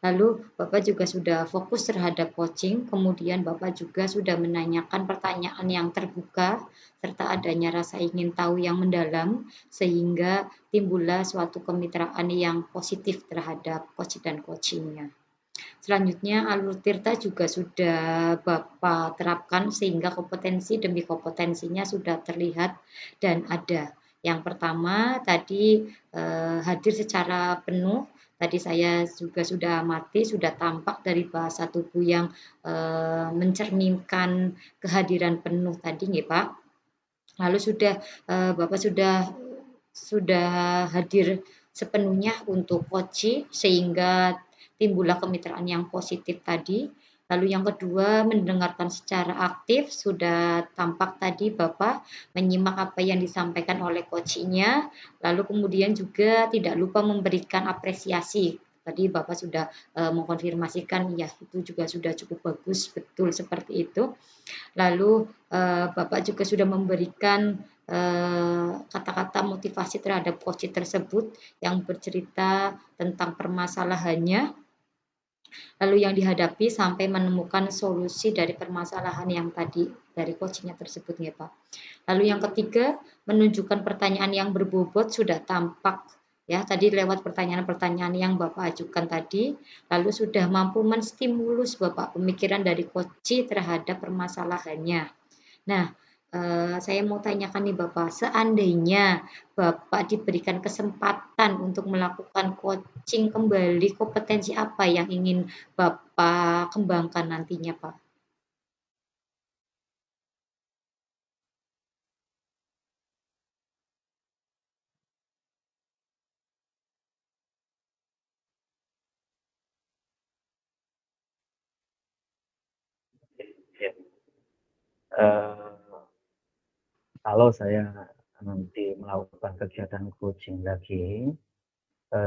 Lalu Bapak juga sudah fokus terhadap coaching, kemudian Bapak juga sudah menanyakan pertanyaan yang terbuka, serta adanya rasa ingin tahu yang mendalam, sehingga timbullah suatu kemitraan yang positif terhadap coach dan coachingnya. Selanjutnya alur tirta juga sudah Bapak terapkan sehingga kompetensi demi kompetensinya sudah terlihat dan ada. Yang pertama tadi hadir secara penuh. Tadi saya juga sudah amati, sudah tampak dari bahasa tubuh yang mencerminkan kehadiran penuh tadi, nggih Pak. Lalu sudah Bapak sudah hadir sepenuhnya untuk coaching sehingga timbullah kemitraan yang positif tadi. Lalu yang kedua, mendengarkan secara aktif, sudah tampak tadi Bapak menyimak apa yang disampaikan oleh coachnya, lalu kemudian juga tidak lupa memberikan apresiasi. Tadi Bapak sudah mengkonfirmasikan, ya itu juga sudah cukup bagus, betul seperti itu. Lalu Bapak juga sudah memberikan kata-kata motivasi terhadap coach tersebut yang bercerita tentang permasalahannya, lalu yang dihadapi sampai menemukan solusi dari permasalahan yang tadi dari coachnya tersebut ya Pak. Lalu yang ketiga, menunjukkan pertanyaan yang berbobot sudah tampak ya tadi lewat pertanyaan-pertanyaan yang Bapak ajukan tadi, lalu sudah mampu menstimulus Bapak pemikiran dari coach terhadap permasalahannya. Nah, saya mau tanyakan nih Bapak, seandainya Bapak diberikan kesempatan untuk melakukan coaching kembali, kompetensi apa yang ingin Bapak kembangkan nantinya, Pak? Kalau saya nanti melakukan kegiatan coaching lagi,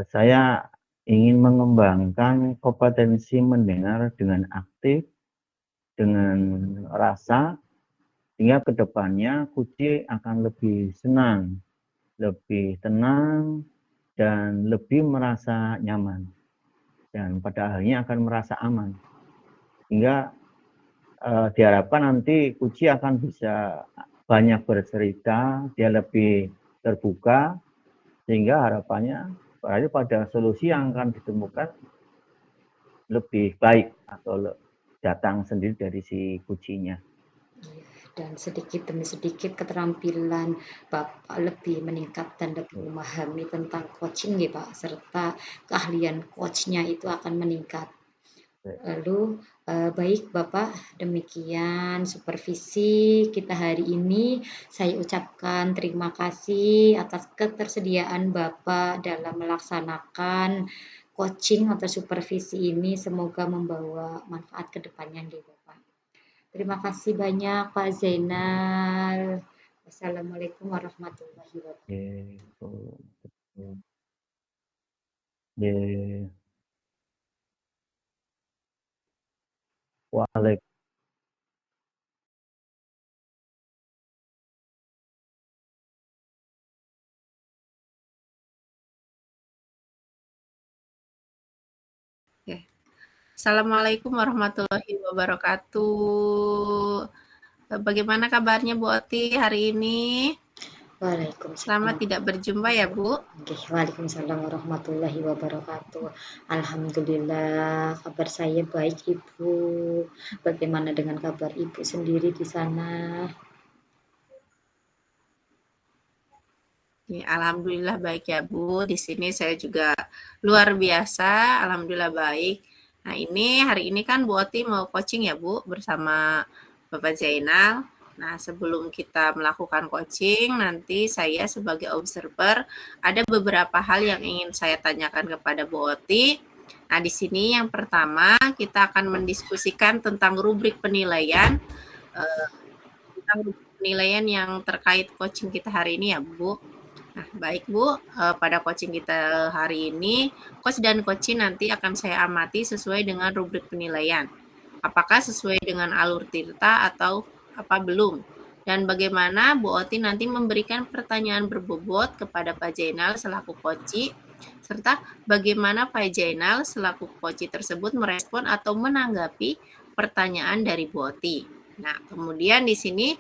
saya ingin mengembangkan kompetensi mendengar dengan aktif, dengan rasa, sehingga kedepannya Kuci akan lebih senang, lebih tenang, dan lebih merasa nyaman. Dan pada akhirnya akan merasa aman. Sehingga diharapkan nanti Kuci akan bisa banyak bercerita, dia lebih terbuka, sehingga harapannya berarti pada solusi yang akan ditemukan lebih baik atau datang sendiri dari si kucingnya. Dan sedikit demi sedikit keterampilan Bapak lebih meningkat dan lebih memahami tentang coaching ya Pak, serta keahlian coachnya itu akan meningkat. Lalu baik Bapak, demikian supervisi kita hari ini. Saya ucapkan terima kasih atas ketersediaan Bapak dalam melaksanakan coaching atau supervisi ini. Semoga membawa manfaat ke depannya nih Bapak. Terima kasih banyak Pak Zainal. Wassalamualaikum warahmatullahi wabarakatuh. Waalaikumsalam. Assalamualaikum warahmatullahi wabarakatuh. Bagaimana kabarnya Bu Oti hari ini? Waalaikumsalam. Selamat tidak berjumpa ya Bu. Oke, Waalaikumsalam warahmatullahi wabarakatuh. Alhamdulillah, kabar saya baik Ibu. Bagaimana dengan kabar Ibu sendiri di sana? Alhamdulillah baik ya Bu. Di sini saya juga luar biasa. Alhamdulillah baik. Nah hari ini kan Bu Oti mau coaching ya Bu bersama Bapak Zainal. Nah sebelum kita melakukan coaching, nanti saya sebagai observer ada beberapa hal yang ingin saya tanyakan kepada Bu Oti. Nah di sini yang pertama kita akan mendiskusikan tentang rubrik penilaian, yang terkait coaching kita hari ini ya Bu. Nah, baik Bu, pada coaching kita hari ini, coach dan coaching nanti akan saya amati sesuai dengan rubrik penilaian. Apakah sesuai dengan alur Tirta atau apa belum? Dan bagaimana Bu Oti nanti memberikan pertanyaan berbobot kepada Pak Jainal selaku coach, serta bagaimana Pak Jainal selaku coach tersebut merespon atau menanggapi pertanyaan dari Bu Oti. Nah, kemudian di sini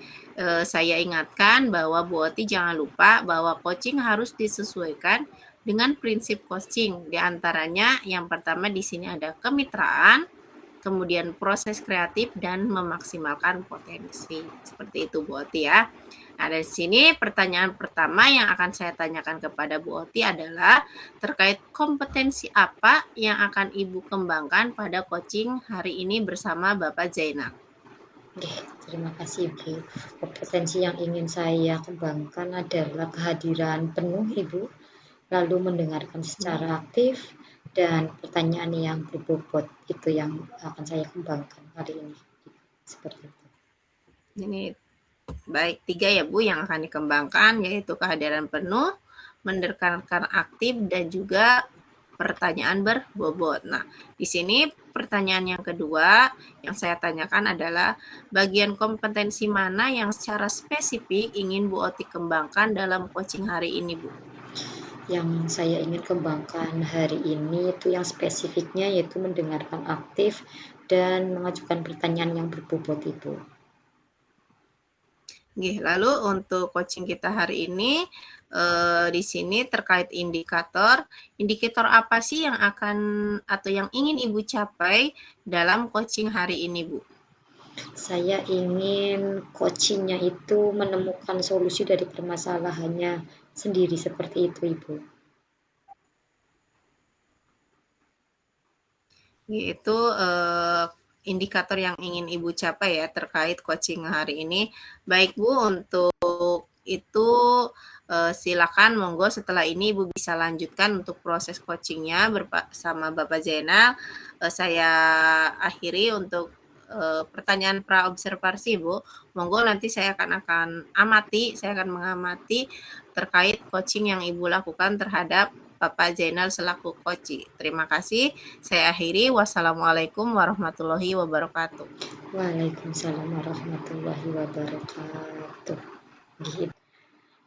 saya ingatkan bahwa Bu Oti jangan lupa bahwa coaching harus disesuaikan dengan prinsip coaching. Di antaranya yang pertama di sini ada kemitraan, kemudian proses kreatif dan memaksimalkan potensi. Seperti itu Bu Oti ya. Nah, dari sini pertanyaan pertama yang akan saya tanyakan kepada Bu Oti adalah terkait kompetensi apa yang akan Ibu kembangkan pada coaching hari ini bersama Bapak Zainal. Oke, terima kasih Ibu. Kompetensi yang ingin saya kembangkan adalah kehadiran penuh Ibu, lalu mendengarkan secara aktif, dan pertanyaan yang berbobot itu yang akan saya kembangkan hari ini. Seperti itu. Ini baik 3 ya Bu yang akan dikembangkan, yaitu kehadiran penuh, mendengarkan aktif, dan juga pertanyaan berbobot. Nah, di sini pertanyaan yang kedua yang saya tanyakan adalah bagian kompetensi mana yang secara spesifik ingin Bu Oti kembangkan dalam coaching hari ini, Bu? Yang saya ingin kembangkan hari ini itu yang spesifiknya yaitu mendengarkan aktif dan mengajukan pertanyaan yang berbobot itu. Lalu untuk coaching kita hari ini di sini terkait indikator apa sih yang akan atau yang ingin Ibu capai dalam coaching hari ini, Bu? Saya ingin coachingnya itu menemukan solusi dari permasalahannya sendiri, seperti itu Ibu. Itu indikator yang ingin Ibu capai ya terkait coaching hari ini. Baik Bu, untuk itu silakan monggo setelah ini Ibu bisa lanjutkan untuk proses coachingnya bersama Bapak Zainal. Saya akhiri untuk pertanyaan pra observasi Bu. Monggo nanti saya akan mengamati terkait coaching yang Ibu lakukan terhadap Bapak Zainal selaku coach. Terima kasih. Saya akhiri. Wassalamualaikum warahmatullahi wabarakatuh. Waalaikumsalam warahmatullahi wabarakatuh.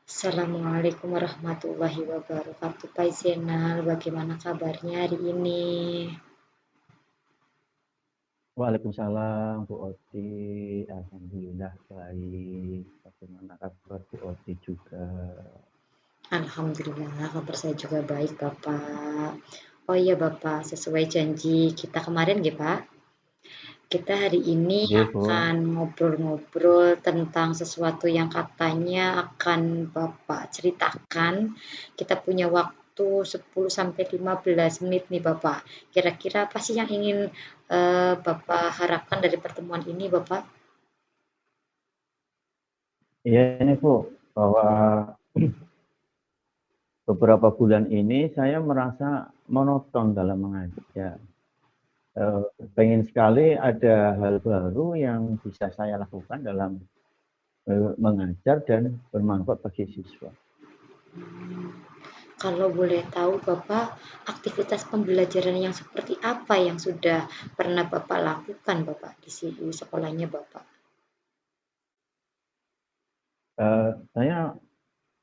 Assalamualaikum warahmatullahi wabarakatuh. Pak Zainal, bagaimana kabarnya hari ini? Waalaikumsalam Bu Oti. Alhamdulillah baik. Bagaimana Alhamdulillah, kabar saya juga baik, Bapak. Oh iya, Bapak, sesuai janji kita kemarin, ya, Pak. Kita hari ini Nggih, Bu. akan ngobrol-ngobrol tentang sesuatu yang katanya akan Bapak ceritakan. Kita punya waktu 10 sampai 15 menit nih, Bapak. Kira-kira apa sih yang ingin Bapak harapkan dari pertemuan ini, Bapak? Iya ini Bu, bahwa beberapa bulan ini saya merasa monoton dalam mengajar. Pengen sekali ada hal baru yang bisa saya lakukan dalam mengajar dan bermanfaat bagi siswa. Kalau boleh tahu, Bapak, aktivitas pembelajaran yang seperti apa yang sudah pernah Bapak lakukan, Bapak, di sekolahnya Bapak? Saya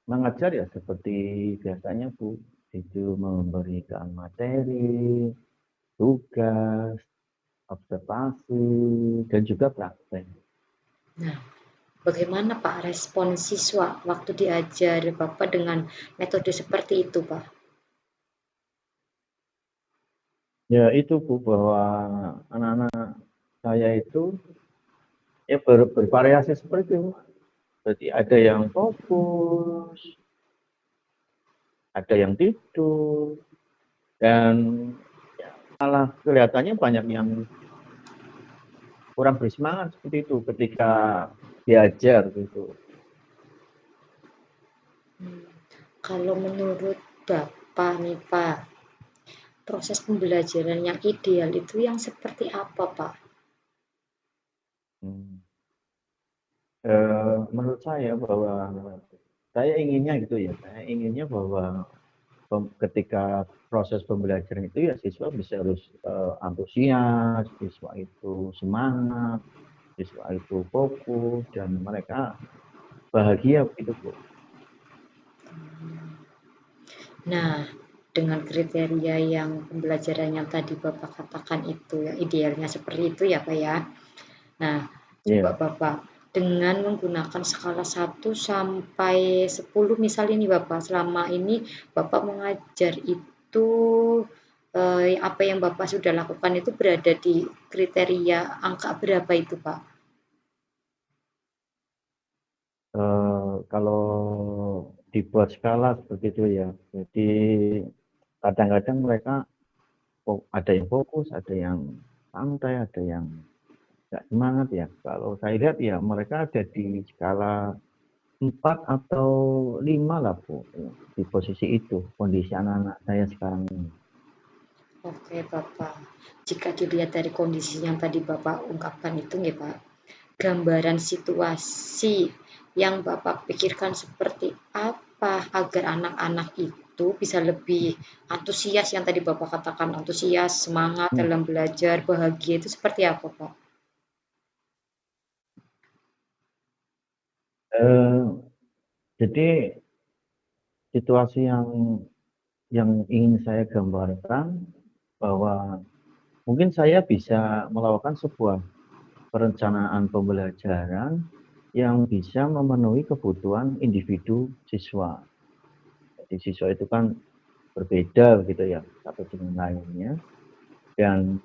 mengajar ya seperti biasanya Bu, itu memberikan materi, tugas, observasi, dan juga praktek. Nah, bagaimana Pak respon siswa waktu diajar Bapak dengan metode seperti itu, Pak? Ya itu Bu, bahwa anak-anak saya itu ya bervariasi seperti itu. Jadi ada yang fokus, ada yang tidur, dan ya, malah kelihatannya banyak yang kurang bersemangat seperti itu ketika diajar gitu. Kalau menurut Bapak nih Pak, proses pembelajaran yang ideal itu yang seperti apa Pak? Hmm. Menurut saya bahwa saya inginnya gitu ya, saya inginnya bahwa ketika proses pembelajaran itu ya siswa bisa harus antusias, siswa itu semangat, siswa itu fokus, dan mereka bahagia begitu Bu. Nah, dengan kriteria yang pembelajaran yang tadi Bapak katakan itu, yang idealnya seperti itu ya Pak ya. Nah, coba Iya. Bapak dengan menggunakan skala 1 sampai 10 misalnya ini Bapak, selama ini Bapak mengajar itu apa yang Bapak sudah lakukan itu berada di kriteria angka berapa itu Pak? Kalau dibuat skala seperti itu ya, jadi kadang-kadang mereka ada yang fokus, ada yang santai, ada yang nggak semangat ya. Kalau saya lihat ya mereka ada di skala 4 atau 5 lah Bu, di posisi itu, kondisi anak-anak saya sekarang ini. Oke Bapak, jika dilihat dari kondisi yang tadi Bapak ungkapkan itu nggih Pak, gambaran situasi yang Bapak pikirkan seperti apa agar anak-anak itu bisa lebih antusias yang tadi Bapak katakan antusias, semangat Hmm. dalam belajar, bahagia itu seperti apa Pak? Jadi situasi yang ingin saya gambarkan bahwa mungkin saya bisa melakukan sebuah perencanaan pembelajaran yang bisa memenuhi kebutuhan individu siswa. Jadi siswa itu kan berbeda begitu ya satu dengan lainnya, dan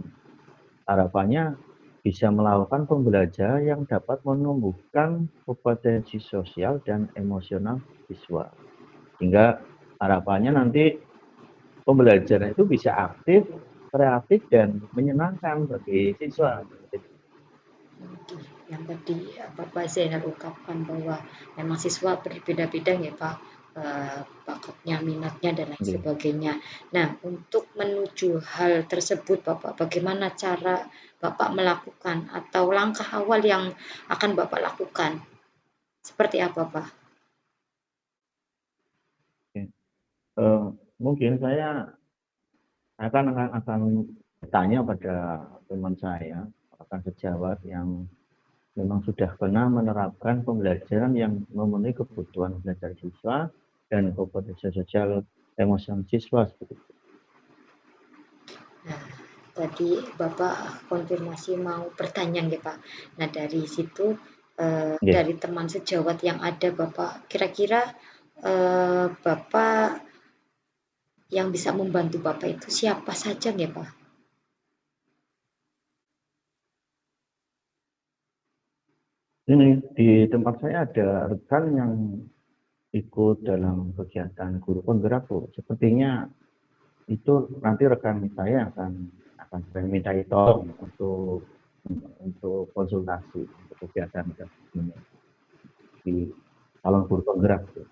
harapannya bisa melakukan pembelajaran yang dapat menumbuhkan kompetensi sosial dan emosional siswa. Sehingga harapannya nanti pembelajaran itu bisa aktif, kreatif, dan menyenangkan bagi siswa. Yang tadi Bapak Zainal ungkapkan bahwa memang siswa berbeda-beda ya Pak, bakatnya, minatnya dan lain Oke. sebagainya. Nah, untuk menuju hal tersebut Bapak, bagaimana cara Bapak melakukan atau langkah awal yang akan Bapak lakukan? Seperti apa Pak? Eh, Mungkin saya akan bertanya pada teman saya, akan sejawat yang memang sudah pernah menerapkan pembelajaran yang memenuhi kebutuhan belajar siswa dan kompetensi sosial emosional siswa seperti itu. Nah, tadi Bapak konfirmasi mau bertanya ya Pak. Nah, dari situ Oke. dari teman sejawat yang ada Bapak, kira-kira Bapak yang bisa membantu Bapak itu siapa saja nggih, Pak? Ini di tempat saya ada rekan yang ikut dalam kegiatan guru penggerak, Bu. Sepertinya itu nanti rekan saya akan saya mintai tolong untuk konsultasi untuk kegiatan ini di calon guru penggerak, Bu.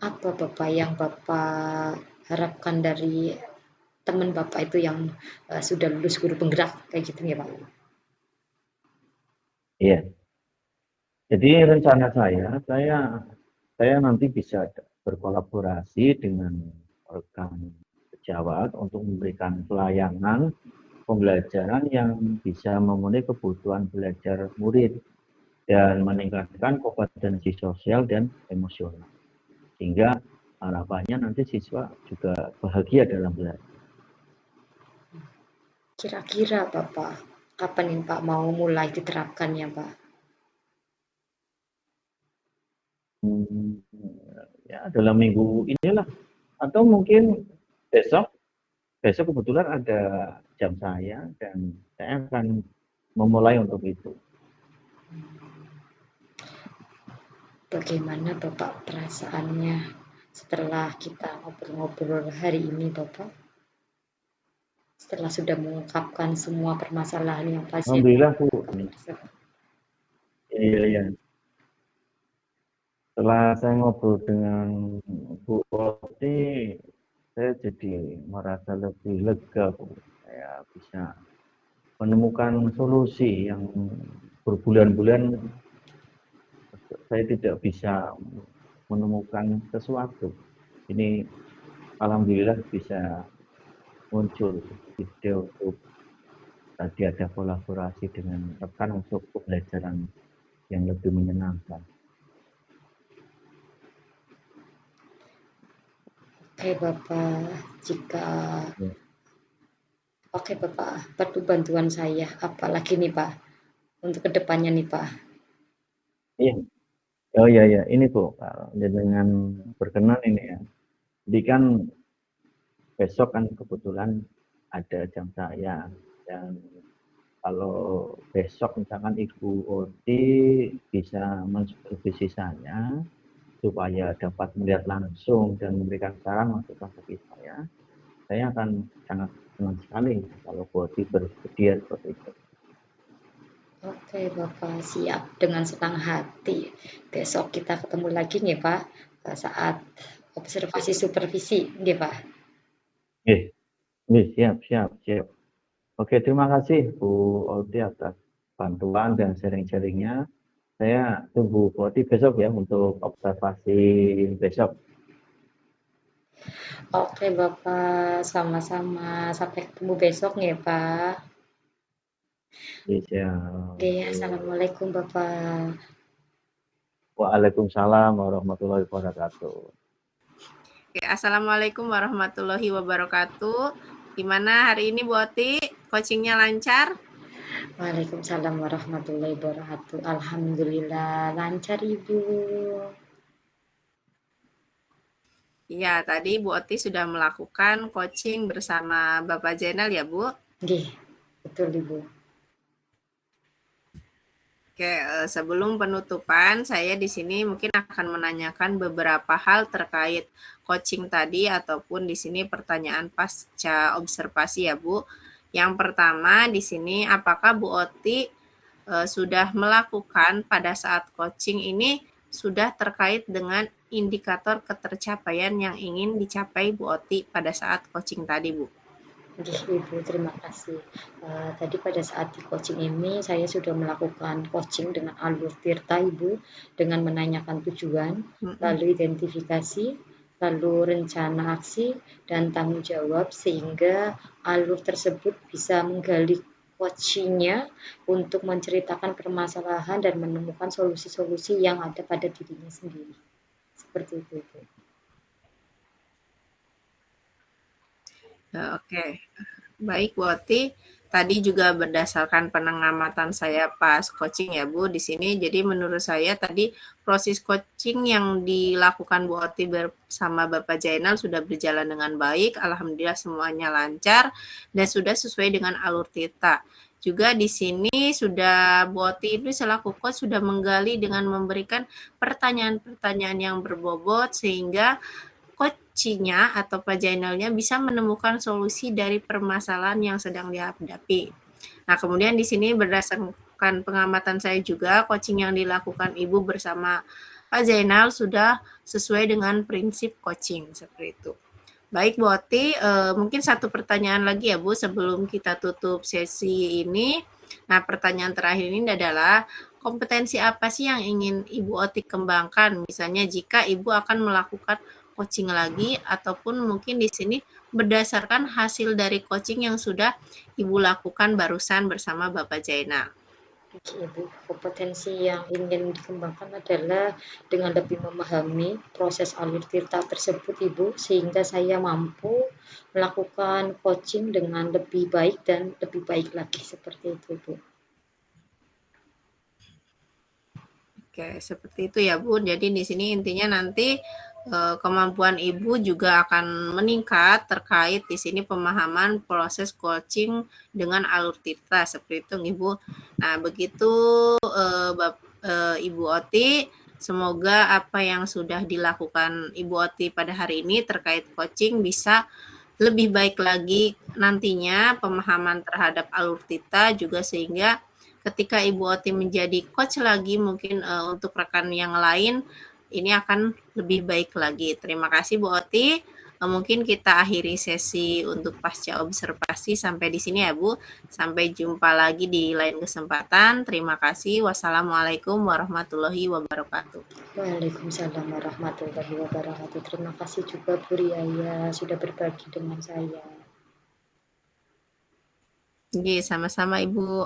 Apa Bapak yang Bapak harapkan dari teman Bapak itu yang sudah lulus guru penggerak kayak gitu ya Pak? Iya. Jadi rencana saya nanti bisa berkolaborasi dengan rekan sejawat untuk memberikan pelayanan pembelajaran yang bisa memenuhi kebutuhan belajar murid dan meningkatkan kompetensi sosial dan emosional. Sehingga harapannya nanti siswa juga bahagia dalam belajar. Kira-kira Bapak, kapan nih Pak mau mulai diterapkannya Pak? Ya dalam minggu inilah, atau mungkin besok kebetulan ada jam saya dan saya akan memulai untuk itu. Bagaimana Bapak perasaannya setelah kita ngobrol-ngobrol hari ini Bapak? Setelah sudah mengungkapkan semua permasalahan yang pasien Alhamdulillah, Bu. tersebut. Iya. Setelah saya ngobrol dengan Bu Oti, saya jadi merasa lebih lega, Bu. Saya bisa menemukan solusi yang berbulan-bulan saya tidak bisa menemukan sesuatu. Ini alhamdulillah bisa muncul ide untuk tadi ada kolaborasi dengan rekan untuk pembelajaran yang lebih menyenangkan. Oke Bapak, jika Ya. Oke Bapak, perlu bantuan saya, apalagi nih Pak, untuk kedepannya nih Pak. Iya. Oh iya, ini Bu, dengan berkenan ini ya. Jadi kan besok kan kebetulan ada jam saya dan kalau besok misalkan Ibu Oti bisa mensupervisi saya supaya dapat melihat langsung dan memberikan saran masukan bagi saya akan sangat senang sekali kalau Bu Oti bersedia seperti itu. Oke Bapak, siap dengan senang hati. Besok kita ketemu lagi nih Pak, saat observasi supervisi, nih Pak. Siap. Oke, terima kasih Bu Oti atas bantuan dan sharing-sharingnya. Saya tunggu Bu Oti besok ya untuk observasi besok. Oke Bapak, sama-sama. Sampai ketemu besok nih Pak. Iya. Oke, Assalamualaikum Bapak. Waalaikumsalam warahmatullahi wabarakatuh. Oke, Assalamualaikum warahmatullahi wabarakatuh. Gimana hari ini Bu Oti? Coachingnya lancar? Waalaikumsalam warahmatullahi wabarakatuh. Alhamdulillah lancar Ibu. Iya, tadi Bu Oti sudah melakukan coaching bersama Bapak Zainal ya Bu? Nggih, betul Ibu. Oke, sebelum penutupan, saya di sini mungkin akan menanyakan beberapa hal terkait coaching tadi ataupun di sini pertanyaan pasca observasi ya Bu. Yang pertama di sini, apakah Bu Oti sudah melakukan pada saat coaching ini sudah terkait dengan indikator ketercapaian yang ingin dicapai Bu Oti pada saat coaching tadi Bu? Nggih, Ibu, terima kasih. Tadi pada saat di coaching ini saya sudah melakukan coaching dengan alur tirta Ibu, dengan menanyakan tujuan, lalu identifikasi, lalu rencana aksi, dan tanggung jawab sehingga alur tersebut bisa menggali coachingnya untuk menceritakan permasalahan dan menemukan solusi-solusi yang ada pada dirinya sendiri. Seperti itu, Ibu. Oke, baik Bu Oti. tadi juga berdasarkan pengamatan saya pas coaching ya Bu di sini. Jadi menurut saya tadi proses coaching yang dilakukan Bu Oti bersama Bapak Jainal sudah berjalan dengan baik. Alhamdulillah semuanya lancar dan sudah sesuai dengan alur Tita. Juga di sini sudah Bu Oti ini selaku coach sudah menggali dengan memberikan pertanyaan-pertanyaan yang berbobot sehingga coachnya atau Pak Jainalnya bisa menemukan solusi dari permasalahan yang sedang dihadapi. Nah, kemudian di sini berdasarkan pengamatan saya juga, coaching yang dilakukan Ibu bersama Pak Jainal sudah sesuai dengan prinsip coaching seperti itu. Baik Bu Oti, mungkin satu pertanyaan lagi ya Bu sebelum kita tutup sesi ini. Nah, pertanyaan terakhir ini adalah kompetensi apa sih yang ingin Ibu Oti kembangkan? Misalnya jika Ibu akan melakukan coaching lagi ataupun mungkin di sini berdasarkan hasil dari coaching yang sudah Ibu lakukan barusan bersama Bapak Jainal. Ibu, kompetensi yang ingin dikembangkan adalah dengan lebih memahami proses alur tirta tersebut, Ibu, sehingga saya mampu melakukan coaching dengan lebih baik dan lebih baik lagi seperti itu, Ibu. Oke, seperti itu ya Bu. Jadi di sini intinya nanti kemampuan Ibu juga akan meningkat terkait di sini pemahaman proses coaching dengan alur tirta seperti itu Ibu. Nah, begitu Ibu Oti, semoga apa yang sudah dilakukan Ibu Oti pada hari ini terkait coaching bisa lebih baik lagi nantinya pemahaman terhadap alur tirta juga sehingga ketika Ibu Oti menjadi coach lagi mungkin untuk rekan yang lain ini akan lebih baik lagi. Terima kasih Bu Oti. Mungkin kita akhiri sesi untuk pasca observasi sampai di sini ya Bu. Sampai jumpa lagi di lain kesempatan. Terima kasih. Wassalamualaikum warahmatullahi wabarakatuh. Waalaikumsalam warahmatullahi wabarakatuh. Terima kasih juga Bu Riaya sudah berbagi dengan saya. Oke, sama-sama Ibu.